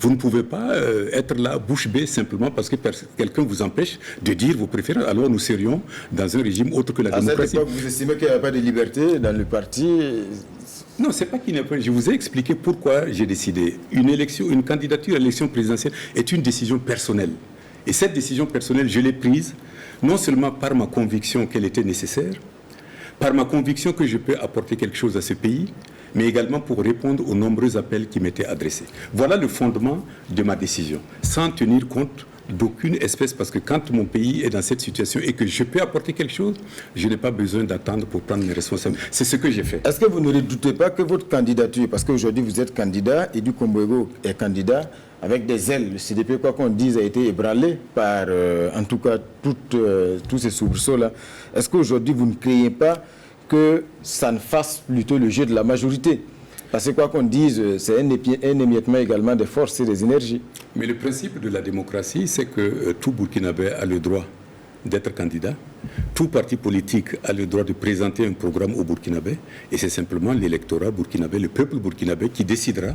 Vous ne pouvez pas être là, bouche bée, simplement parce que quelqu'un vous empêche de dire vos préférences. Alors nous serions dans un régime autre que la démocratie. À cette époque, vous estimez qu'il n'y a pas de liberté dans le parti? Non, c'est pas qu'il n'y a pas. Je vous ai expliqué pourquoi j'ai décidé. Une candidature à l'élection présidentielle est une décision personnelle. Et cette décision personnelle, je l'ai prise non seulement par ma conviction qu'elle était nécessaire, par ma conviction que je peux apporter quelque chose à ce pays, mais également pour répondre aux nombreux appels qui m'étaient adressés. Voilà le fondement de ma décision, sans tenir compte d'aucune espèce, parce que quand mon pays est dans cette situation et que je peux apporter quelque chose, je n'ai pas besoin d'attendre pour prendre mes responsabilités. C'est ce que j'ai fait. Est-ce que vous ne redoutez pas que votre candidature, parce qu'aujourd'hui vous êtes candidat, et du Kombouego est candidat, avec des ailes, le CDP, quoi qu'on dise, a été ébranlé par, en tout cas, tous ces soubresauts-là. Est-ce qu'aujourd'hui vous ne craignez pas que ça ne fasse plutôt le jeu de la majorité? Parce que quoi qu'on dise, c'est un émiettement également des forces et des énergies. Mais le principe de la démocratie, c'est que tout Burkinabé a le droit d'être candidat. Tout parti politique a le droit de présenter un programme au Burkinabé. Et c'est simplement l'électorat burkinabé, le peuple burkinabé qui décidera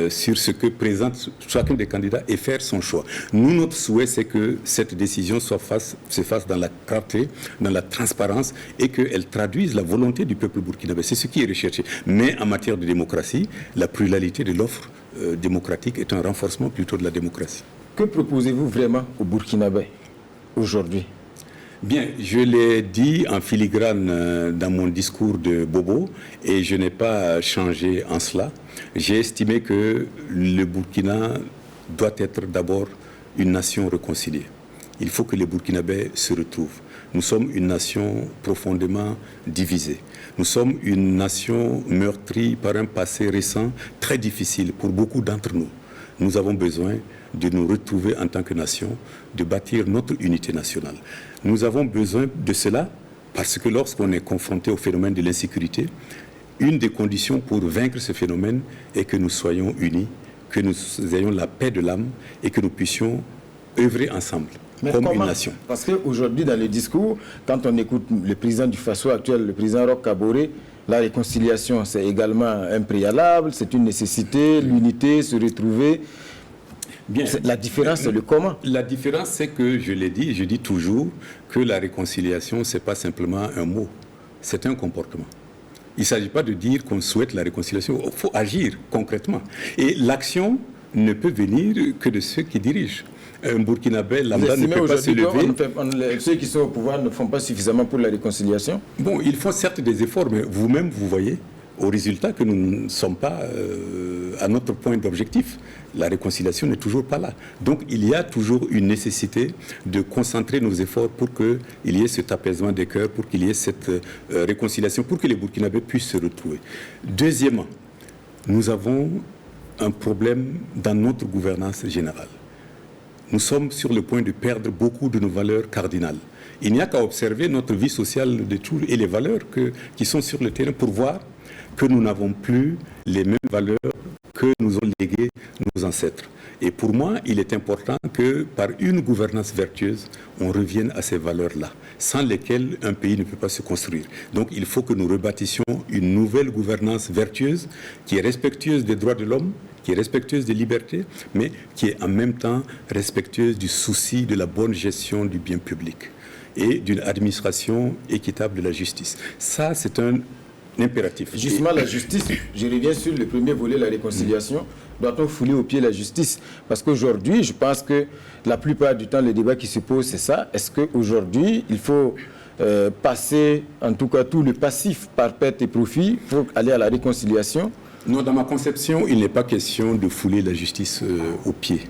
sur ce que présente chacun des candidats et faire son choix. Nous, notre souhait, c'est que cette décision se fasse dans la clarté, dans la transparence et qu'elle traduise la volonté du peuple burkinabé. C'est ce qui est recherché. Mais en matière de démocratie, la pluralité de l'offre démocratique est un renforcement plutôt de la démocratie. Que proposez-vous vraiment aux Burkinabés aujourd'hui? Bien, je l'ai dit en filigrane dans mon discours de Bobo et je n'ai pas changé en cela. J'ai estimé que le Burkina doit être d'abord une nation réconciliée. Il faut que les Burkinabés se retrouvent. Nous sommes une nation profondément divisée. Nous sommes une nation meurtrie par un passé récent très difficile pour beaucoup d'entre nous. Nous avons besoin de nous retrouver en tant que nation, de bâtir notre unité nationale. Nous avons besoin de cela parce que lorsqu'on est confronté au phénomène de l'insécurité, une des conditions pour vaincre ce phénomène est que nous soyons unis, que nous ayons la paix de l'âme et que nous puissions œuvrer ensemble. Mais comme comment? Une nation. Parce qu'aujourd'hui, dans le discours, quand on écoute le président du Faso actuel, le président Roch Kaboré, la réconciliation, c'est également un préalable, c'est une nécessité, l'unité, se retrouver. Bien. La différence, c'est le comment. La différence, c'est que, je l'ai dit, je dis toujours que la réconciliation, ce n'est pas simplement un mot, c'est un comportement. Il ne s'agit pas de dire qu'on souhaite la réconciliation, il faut agir concrètement. Et l'action ne peut venir que de ceux qui dirigent. Un Burkinabé lambda ne peut pas se lever. Ceux qui sont au pouvoir ne font pas suffisamment pour la réconciliation? Bon, ils font certes des efforts, mais vous-même, vous voyez au résultat que nous ne sommes pas à notre point d'objectif. La réconciliation n'est toujours pas là. Donc il y a toujours une nécessité de concentrer nos efforts pour qu'il y ait cet apaisement des cœurs, pour qu'il y ait cette réconciliation, pour que les Burkinabés puissent se retrouver. Deuxièmement, nous avons un problème dans notre gouvernance générale. Nous sommes sur le point de perdre beaucoup de nos valeurs cardinales. Il n'y a qu'à observer notre vie sociale de tous et les valeurs qui sont sur le terrain pour voir que nous n'avons plus les mêmes valeurs que nous ont léguées nos ancêtres. Et pour moi, il est important que par une gouvernance vertueuse, on revienne à ces valeurs-là, sans lesquelles un pays ne peut pas se construire. Donc il faut que nous rebâtissions une nouvelle gouvernance vertueuse qui est respectueuse des droits de l'homme, qui est respectueuse des libertés, mais qui est en même temps respectueuse du souci de la bonne gestion du bien public et d'une administration équitable de la justice. Ça, c'est un impératif. Justement, la justice, je reviens sur le premier volet, la réconciliation. Doit-on fouler au pied la justice? Parce qu'aujourd'hui, je pense que la plupart du temps, le débat qui se pose, c'est ça. Est-ce qu'aujourd'hui, il faut passer, en tout cas, tout le passif par perte et profit pour aller à la réconciliation? Non, dans ma conception, il n'est pas question de fouler la justice au pied.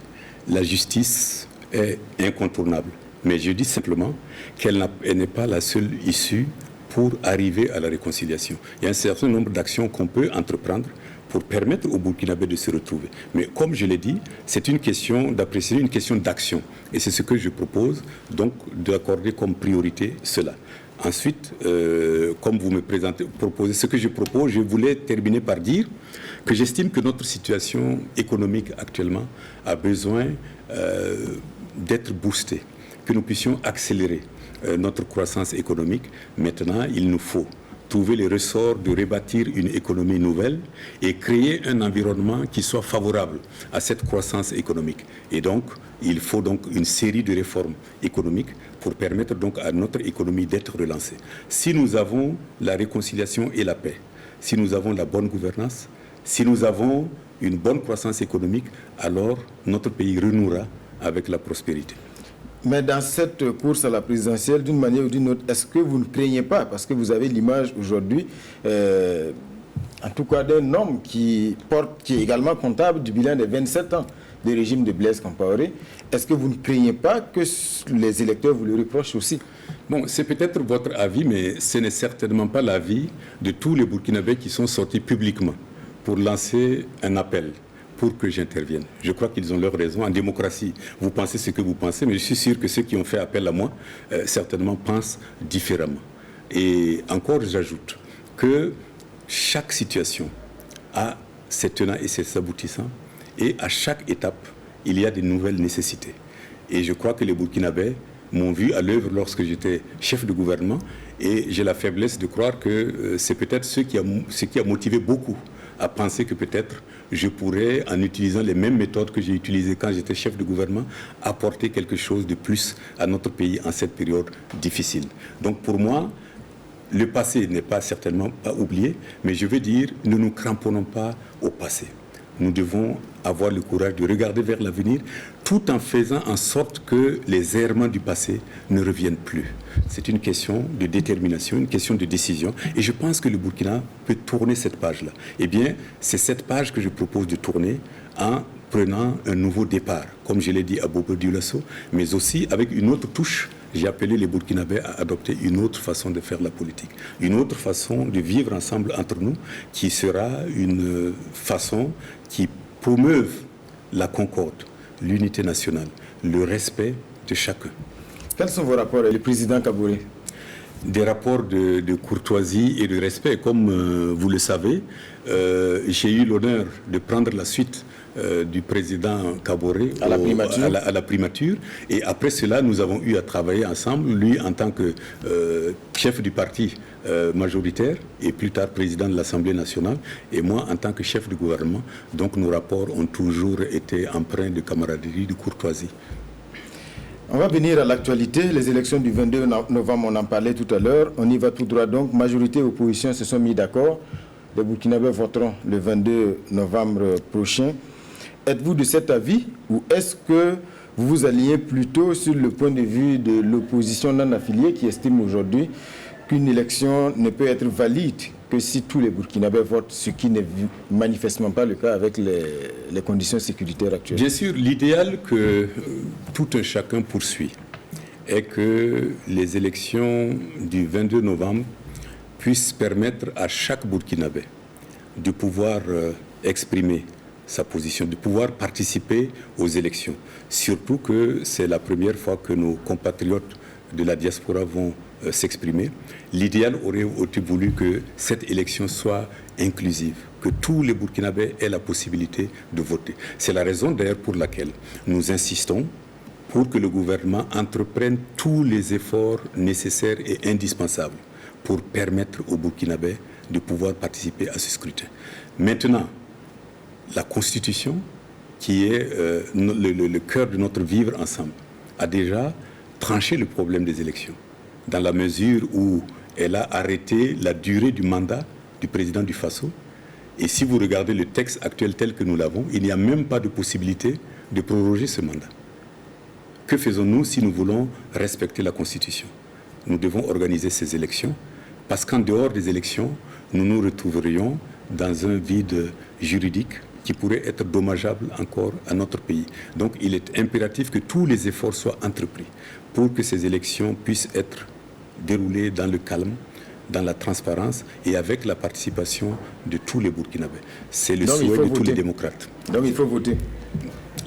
La justice est incontournable. Mais je dis simplement qu'elle n'est pas la seule issue pour arriver à la réconciliation. Il y a un certain nombre d'actions qu'on peut entreprendre pour permettre aux Burkinabés de se retrouver. Mais comme je l'ai dit, c'est une question d'apprécier, une question d'action. Et c'est ce que je propose, donc d'accorder comme priorité cela. Ensuite, comme vous me proposez ce que je propose, je voulais terminer par dire que j'estime que notre situation économique actuellement a besoin d'être boostée, que nous puissions accélérer notre croissance économique. Maintenant, il nous faut trouver les ressorts de rebâtir une économie nouvelle et créer un environnement qui soit favorable à cette croissance économique. Et donc, il faut donc une série de réformes économiques pour permettre donc à notre économie d'être relancée. Si nous avons la réconciliation et la paix, si nous avons la bonne gouvernance, si nous avons une bonne croissance économique, alors notre pays renouera avec la prospérité. Mais dans cette course à la présidentielle, d'une manière ou d'une autre, est-ce que vous ne craignez pas, parce que vous avez l'image aujourd'hui, en tout cas d'un homme qui est également comptable du bilan des 27 ans du régime de Blaise Compaoré, est-ce que vous ne craignez pas que les électeurs vous le reprochent aussi? Bon, c'est peut-être votre avis, mais ce n'est certainement pas l'avis de tous les Burkinabés qui sont sortis publiquement pour lancer un appel pour que j'intervienne. Je crois qu'ils ont leur raison. En démocratie, vous pensez ce que vous pensez, mais je suis sûr que ceux qui ont fait appel à moi, certainement pensent différemment. Et encore, j'ajoute que chaque situation a ses tenants et ses aboutissants, et à chaque étape, il y a de nouvelles nécessités. Et je crois que les Burkinabés m'ont vu à l'œuvre lorsque j'étais chef de gouvernement, et j'ai la faiblesse de croire que c'est peut-être ce qui a motivé beaucoup à penser que peut-être je pourrais, en utilisant les mêmes méthodes que j'ai utilisées quand j'étais chef de gouvernement, apporter quelque chose de plus à notre pays en cette période difficile. Donc pour moi, le passé n'est pas certainement pas oublié, mais je veux dire, ne nous cramponnons pas au passé. Nous devons avoir le courage de regarder vers l'avenir tout en faisant en sorte que les errements du passé ne reviennent plus. C'est une question de détermination, une question de décision. Et je pense que le Burkina peut tourner cette page-là. Eh bien, c'est cette page que je propose de tourner en prenant un nouveau départ, comme je l'ai dit à Bobo Dioulasso, mais aussi avec une autre touche. J'ai appelé les Burkinabés à adopter une autre façon de faire la politique, une autre façon de vivre ensemble entre nous, qui sera une façon qui promeuve la concorde, l'unité nationale, le respect de chacun. Quels sont vos rapports avec le président Kaboré? Des rapports de courtoisie et de respect. Comme vous le savez, j'ai eu l'honneur de prendre la suite du président Kaboré à la primature. Et après cela, nous avons eu à travailler ensemble, lui en tant que chef du parti majoritaire et plus tard président de l'Assemblée nationale, et moi en tant que chef du gouvernement. Donc nos rapports ont toujours été empreints de camaraderie, de courtoisie. On va venir à l'actualité. Les élections du 22 novembre, on en parlait tout à l'heure. On y va tout droit donc. Majorité et opposition se sont mis d'accord. Les Burkinabés voteront le 22 novembre prochain. Êtes-vous de cet avis ou est-ce que vous vous alignez plutôt sur le point de vue de l'opposition non affiliée qui estime aujourd'hui qu'une élection ne peut être valide que si tous les Burkinabés votent, ce qui n'est manifestement pas le cas avec les conditions sécuritaires actuelles? Bien sûr, l'idéal que tout un chacun poursuit est que les élections du 22 novembre puissent permettre à chaque Burkinabé de pouvoir exprimer sa position, de pouvoir participer aux élections. Surtout que c'est la première fois que nos compatriotes de la diaspora vont s'exprimer. L'idéal aurait été voulu que cette élection soit inclusive, que tous les Burkinabés aient la possibilité de voter. C'est la raison d'ailleurs pour laquelle nous insistons pour que le gouvernement entreprenne tous les efforts nécessaires et indispensables pour permettre aux Burkinabés de pouvoir participer à ce scrutin. Maintenant, la Constitution, qui est le cœur de notre vivre ensemble, a déjà tranché le problème des élections, dans la mesure où elle a arrêté la durée du mandat du président du Faso. Et si vous regardez le texte actuel tel que nous l'avons, il n'y a même pas de possibilité de proroger ce mandat. Que faisons-nous si nous voulons respecter la Constitution? Nous devons organiser ces élections, parce qu'en dehors des élections, nous nous retrouverions dans un vide juridique qui pourrait être dommageable encore à notre pays. Donc il est impératif que tous les efforts soient entrepris pour que ces élections puissent être déroulées dans le calme, dans la transparence et avec la participation de tous les Burkinabés. C'est le souhait de tous les démocrates. Donc il faut voter.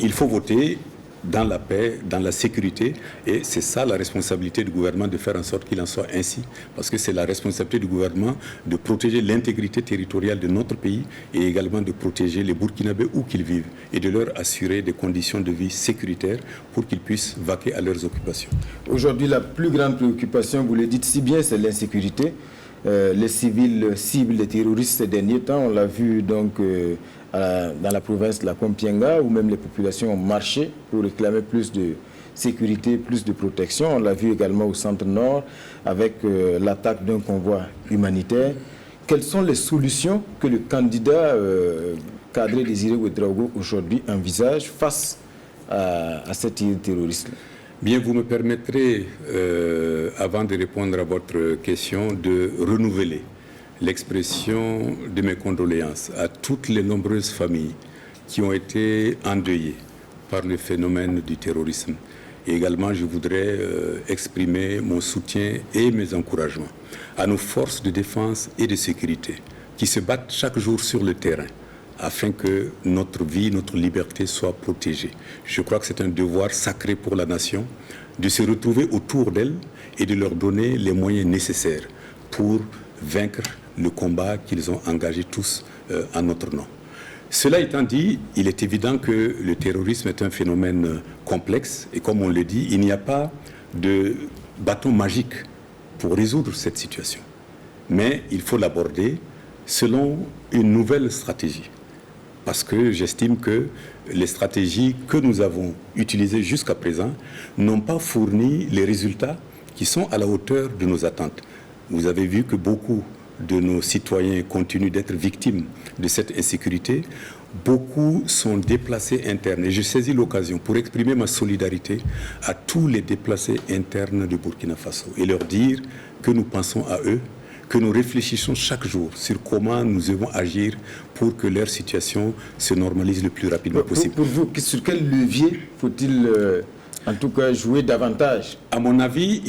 Il faut voter dans la paix, dans la sécurité, et c'est ça la responsabilité du gouvernement, de faire en sorte qu'il en soit ainsi, parce que c'est la responsabilité du gouvernement de protéger l'intégrité territoriale de notre pays et également de protéger les Burkinabés où qu'ils vivent et de leur assurer des conditions de vie sécuritaires pour qu'ils puissent vaquer à leurs occupations. Aujourd'hui, la plus grande préoccupation, vous le dites si bien, c'est l'insécurité. Les civils ciblent les terroristes ces derniers temps, on l'a vu donc dans la province de la Kompienga, où même les populations ont marché pour réclamer plus de sécurité, plus de protection. On l'a vu également au centre-nord avec l'attaque d'un convoi humanitaire. Quelles sont les solutions que le candidat Kadri Désiré Ouédraogo aujourd'hui envisage face à cette terroriste? Bien, vous me permettrez, avant de répondre à votre question, de renouveler l'expression de mes condoléances à toutes les nombreuses familles qui ont été endeuillées par le phénomène du terrorisme. Et également, je voudrais exprimer mon soutien et mes encouragements à nos forces de défense et de sécurité qui se battent chaque jour sur le terrain afin que notre vie, notre liberté soit protégée. Je crois que c'est un devoir sacré pour la nation de se retrouver autour d'elle et de leur donner les moyens nécessaires pour vaincre le combat qu'ils ont engagé tous en notre nom. Cela étant dit, il est évident que le terrorisme est un phénomène complexe et comme on le dit, il n'y a pas de bâton magique pour résoudre cette situation. Mais il faut l'aborder selon une nouvelle stratégie. Parce que j'estime que les stratégies que nous avons utilisées jusqu'à présent n'ont pas fourni les résultats qui sont à la hauteur de nos attentes. Vous avez vu que beaucoup de nos citoyens continuent d'être victimes de cette insécurité. Beaucoup sont déplacés internes. Et je saisis l'occasion pour exprimer ma solidarité à tous les déplacés internes de Burkina Faso et leur dire que nous pensons à eux, que nous réfléchissons chaque jour sur comment nous devons agir pour que leur situation se normalise le plus rapidement possible. Pour vous, sur quel levier faut-il en tout cas jouer davantage? À mon avis,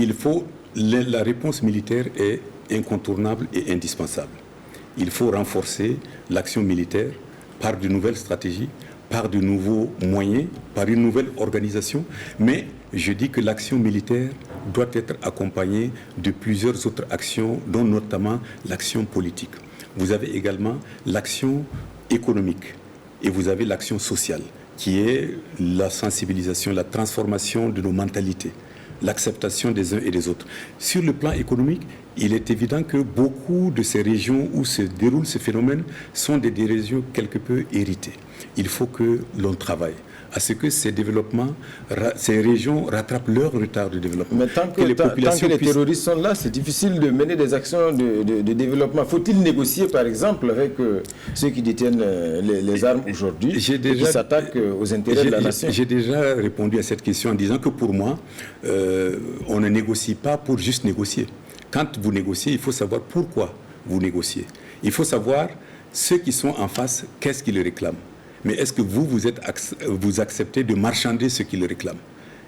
la réponse militaire est incontournable et indispensable. Il faut renforcer l'action militaire par de nouvelles stratégies, par de nouveaux moyens, par une nouvelle organisation, mais je dis que l'action militaire doit être accompagnée de plusieurs autres actions, dont notamment l'action politique. Vous avez également l'action économique et vous avez l'action sociale, qui est la sensibilisation, la transformation de nos mentalités, l'acceptation des uns et des autres. Sur le plan économique, il est évident que beaucoup de ces régions où se déroule ce phénomène sont des régions quelque peu héritées. Il faut que l'on travaille à ce que ces régions rattrapent leur retard de développement. Mais tant que les terroristes sont là, c'est difficile de mener des actions de développement. Faut-il négocier, par exemple, avec ceux qui détiennent les armes aujourd'hui et qui s'attaquent aux intérêts de la nation? J'ai déjà répondu à cette question en disant que pour moi, on ne négocie pas pour juste négocier. Quand vous négociez, il faut savoir pourquoi vous négociez. Il faut savoir ceux qui sont en face, qu'est-ce qu'ils réclament. Mais est-ce que vous acceptez de marchander ce qu'ils réclament?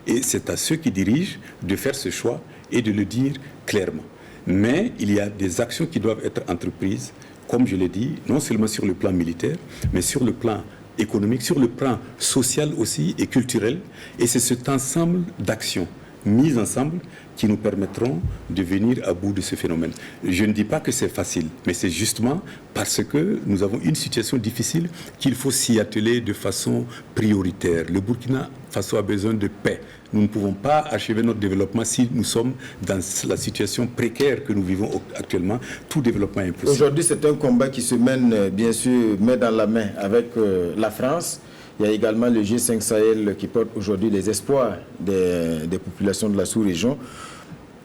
Et c'est à ceux qui dirigent de faire ce choix et de le dire clairement. Mais il y a des actions qui doivent être entreprises, comme je l'ai dit, non seulement sur le plan militaire, mais sur le plan économique, sur le plan social aussi et culturel. Et c'est cet ensemble d'actions mises ensemble qui nous permettront de venir à bout de ce phénomène. Je ne dis pas que c'est facile, mais c'est justement parce que nous avons une situation difficile qu'il faut s'y atteler de façon prioritaire. Le Burkina Faso a besoin de paix. Nous ne pouvons pas achever notre développement si nous sommes dans la situation précaire que nous vivons actuellement. Tout développement est impossible. Aujourd'hui, c'est un combat qui se mène, bien sûr, main dans la main avec la France. Il y a également le G5 Sahel qui porte aujourd'hui les espoirs des populations de la sous-région.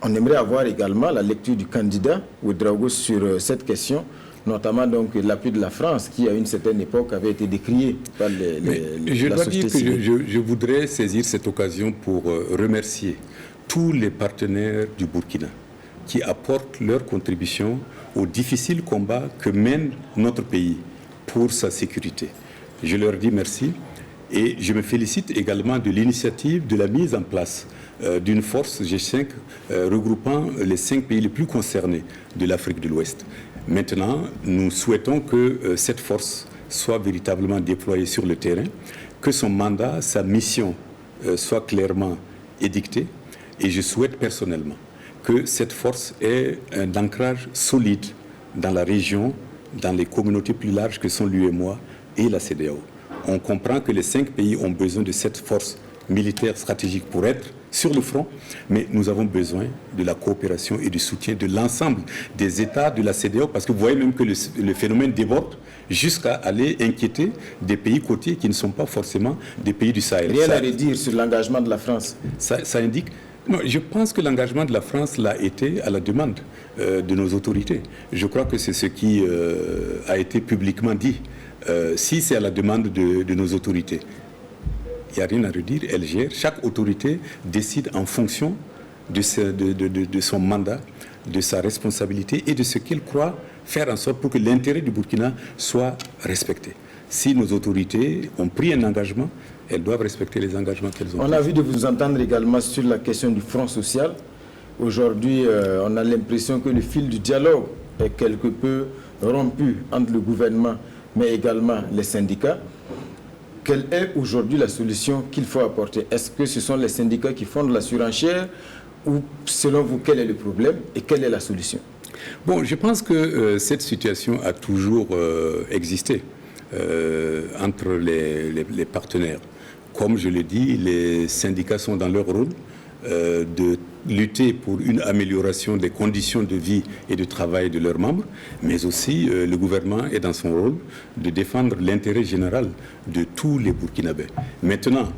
On aimerait avoir également la lecture du candidat Ouédraogo sur cette question, notamment donc l'appui de la France qui à une certaine époque avait été décrié par la société civile. Je voudrais saisir cette occasion pour remercier tous les partenaires du Burkina qui apportent leur contribution au difficile combat que mène notre pays pour sa sécurité. Je leur dis merci Et je me félicite également de l'initiative de la mise en place d'une force G5 regroupant les 5 pays les plus concernés de l'Afrique de l'Ouest. Maintenant, nous souhaitons que cette force soit véritablement déployée sur le terrain, que son mandat, sa mission soit clairement édictée. Et je souhaite personnellement que cette force ait un ancrage solide dans la région, dans les communautés plus larges que sont l'UEMOA et la CEDEAO. On comprend que les 5 pays ont besoin de cette force militaire stratégique pour être sur le front, mais nous avons besoin de la coopération et du soutien de l'ensemble des États de la CEDEAO, parce que vous voyez même que le phénomène déborde jusqu'à aller inquiéter des pays côtiers qui ne sont pas forcément des pays du Sahel. Rien à redire sur l'engagement de la France. Ça indique... Non, je pense que l'engagement de la France l'a été à la demande de nos autorités. Je crois que c'est ce qui a été publiquement dit. Si c'est à la demande de nos autorités, il n'y a rien à redire, elle gère. Chaque autorité décide en fonction de son mandat, de sa responsabilité et de ce qu'elle croit faire en sorte pour que l'intérêt du Burkina soit respecté. Si nos autorités ont pris un engagement, elles doivent respecter les engagements qu'elles ont pris. On a vu de vous entendre également sur la question du front social. Aujourd'hui, on a l'impression que le fil du dialogue est quelque peu rompu entre le gouvernement, mais également les syndicats. Quelle est aujourd'hui la solution qu'il faut apporter? Est-ce que ce sont les syndicats qui font de la surenchère ou selon vous, quel est le problème et quelle est la solution? Bon, je pense que cette situation a toujours existé entre les partenaires. Comme je le dis, les syndicats sont dans leur rôle de lutter pour une amélioration des conditions de vie et de travail de leurs membres, mais aussi le gouvernement est dans son rôle de défendre l'intérêt général de tous les Burkinabés. Maintenant,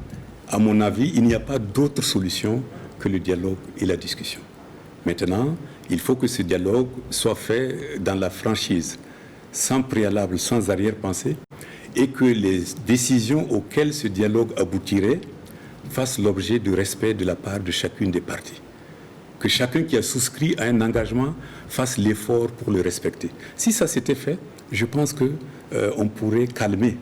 à mon avis, il n'y a pas d'autre solution que le dialogue et la discussion. Maintenant, il faut que ce dialogue soit fait dans la franchise, sans préalable, sans arrière-pensée, et que les décisions auxquelles ce dialogue aboutirait fassent l'objet de respect de la part de chacune des parties. Que chacun qui a souscrit à un engagement fasse l'effort pour le respecter. Si ça s'était fait, je pense qu'on pourrait calmer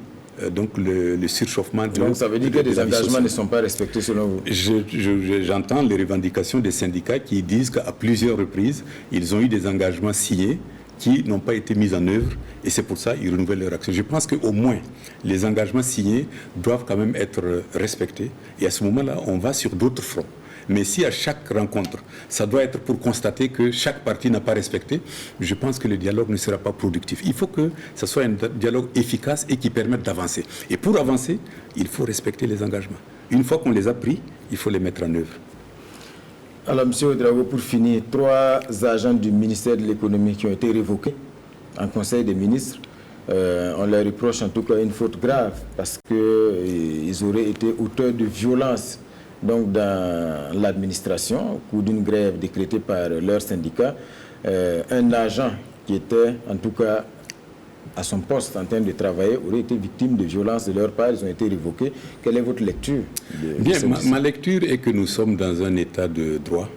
donc le surchauffement de... Donc ça veut dire que les engagements ne sont pas respectés selon vous? J'entends les revendications des syndicats qui disent qu'à plusieurs reprises, ils ont eu des engagements signés qui n'ont pas été mis en œuvre et c'est pour ça qu'ils renouvellent leur action. Je pense qu'au moins, les engagements signés doivent quand même être respectés et à ce moment-là, on va sur d'autres fronts. Mais si à chaque rencontre, ça doit être pour constater que chaque partie n'a pas respecté, je pense que le dialogue ne sera pas productif. Il faut que ce soit un dialogue efficace et qui permette d'avancer. Et pour avancer, il faut respecter les engagements. Une fois qu'on les a pris, il faut les mettre en œuvre. Alors, M. Ouedraogo, pour finir, 3 agents du ministère de l'économie qui ont été révoqués en Conseil des ministres, on leur reproche en tout cas une faute grave parce qu'ils auraient été auteurs de violences donc dans l'administration au cours d'une grève décrétée par leur syndicat. Un agent qui était en tout cas à son poste en train de travailler aurait été victime de violences de leur part, ils ont été révoqués. Quelle est votre lecture? Bien, ma lecture est que nous sommes dans un état de droit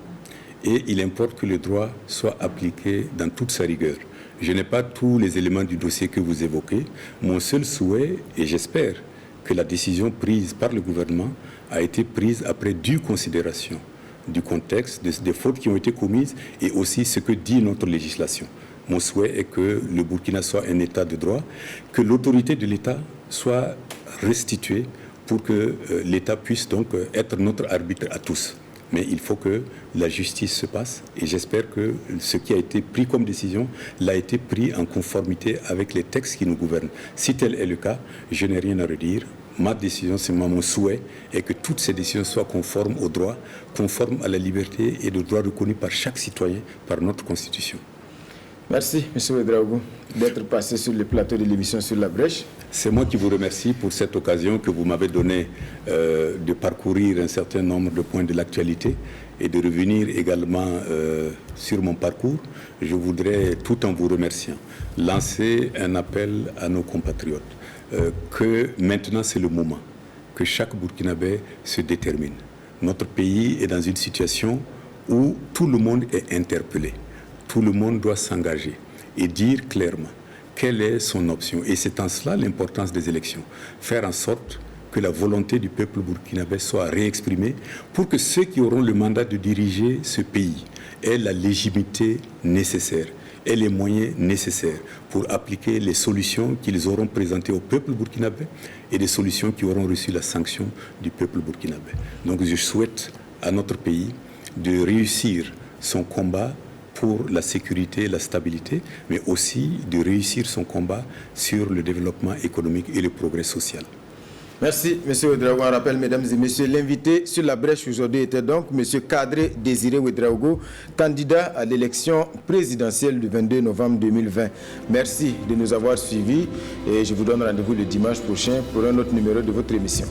et il importe que le droit soit appliqué dans toute sa rigueur. Je n'ai pas tous les éléments du dossier que vous évoquez. Mon seul souhait, et j'espère que la décision prise par le gouvernement a été prise après due considération du contexte, des fautes qui ont été commises et aussi ce que dit notre législation. Mon souhait est que le Burkina soit un État de droit, que l'autorité de l'État soit restituée pour que l'État puisse donc être notre arbitre à tous. Mais il faut que la justice se passe et j'espère que ce qui a été pris comme décision l'a été pris en conformité avec les textes qui nous gouvernent. Si tel est le cas, je n'ai rien à redire. Ma décision, c'est mon souhait, est que toutes ces décisions soient conformes au droit, conformes à la liberté et aux droits reconnus par chaque citoyen, par notre Constitution. Merci, M. Ouedraogo, d'être passé sur le plateau de l'émission Sur la Brèche. C'est moi qui vous remercie pour cette occasion que vous m'avez donnée de parcourir un certain nombre de points de l'actualité et de revenir également sur mon parcours. Je voudrais, tout en vous remerciant, lancer un appel à nos compatriotes que maintenant c'est le moment que chaque Burkinabé se détermine. Notre pays est dans une situation où tout le monde est interpellé. Tout le monde doit s'engager et dire clairement quelle est son option. Et c'est en cela l'importance des élections. Faire en sorte que la volonté du peuple burkinabé soit réexprimée pour que ceux qui auront le mandat de diriger ce pays aient la légitimité nécessaire et les moyens nécessaires pour appliquer les solutions qu'ils auront présentées au peuple burkinabé et des solutions qui auront reçu la sanction du peuple burkinabé. Donc je souhaite à notre pays de réussir son combat pour la sécurité et la stabilité, mais aussi de réussir son combat sur le développement économique et le progrès social. Merci, M. Ouedraogo. On rappelle, mesdames et messieurs, l'invité sur la brèche aujourd'hui était donc M. Kadri Désiré Ouedraogo, candidat à l'élection présidentielle du 22 novembre 2020. Merci de nous avoir suivis et je vous donne rendez-vous le dimanche prochain pour un autre numéro de votre émission.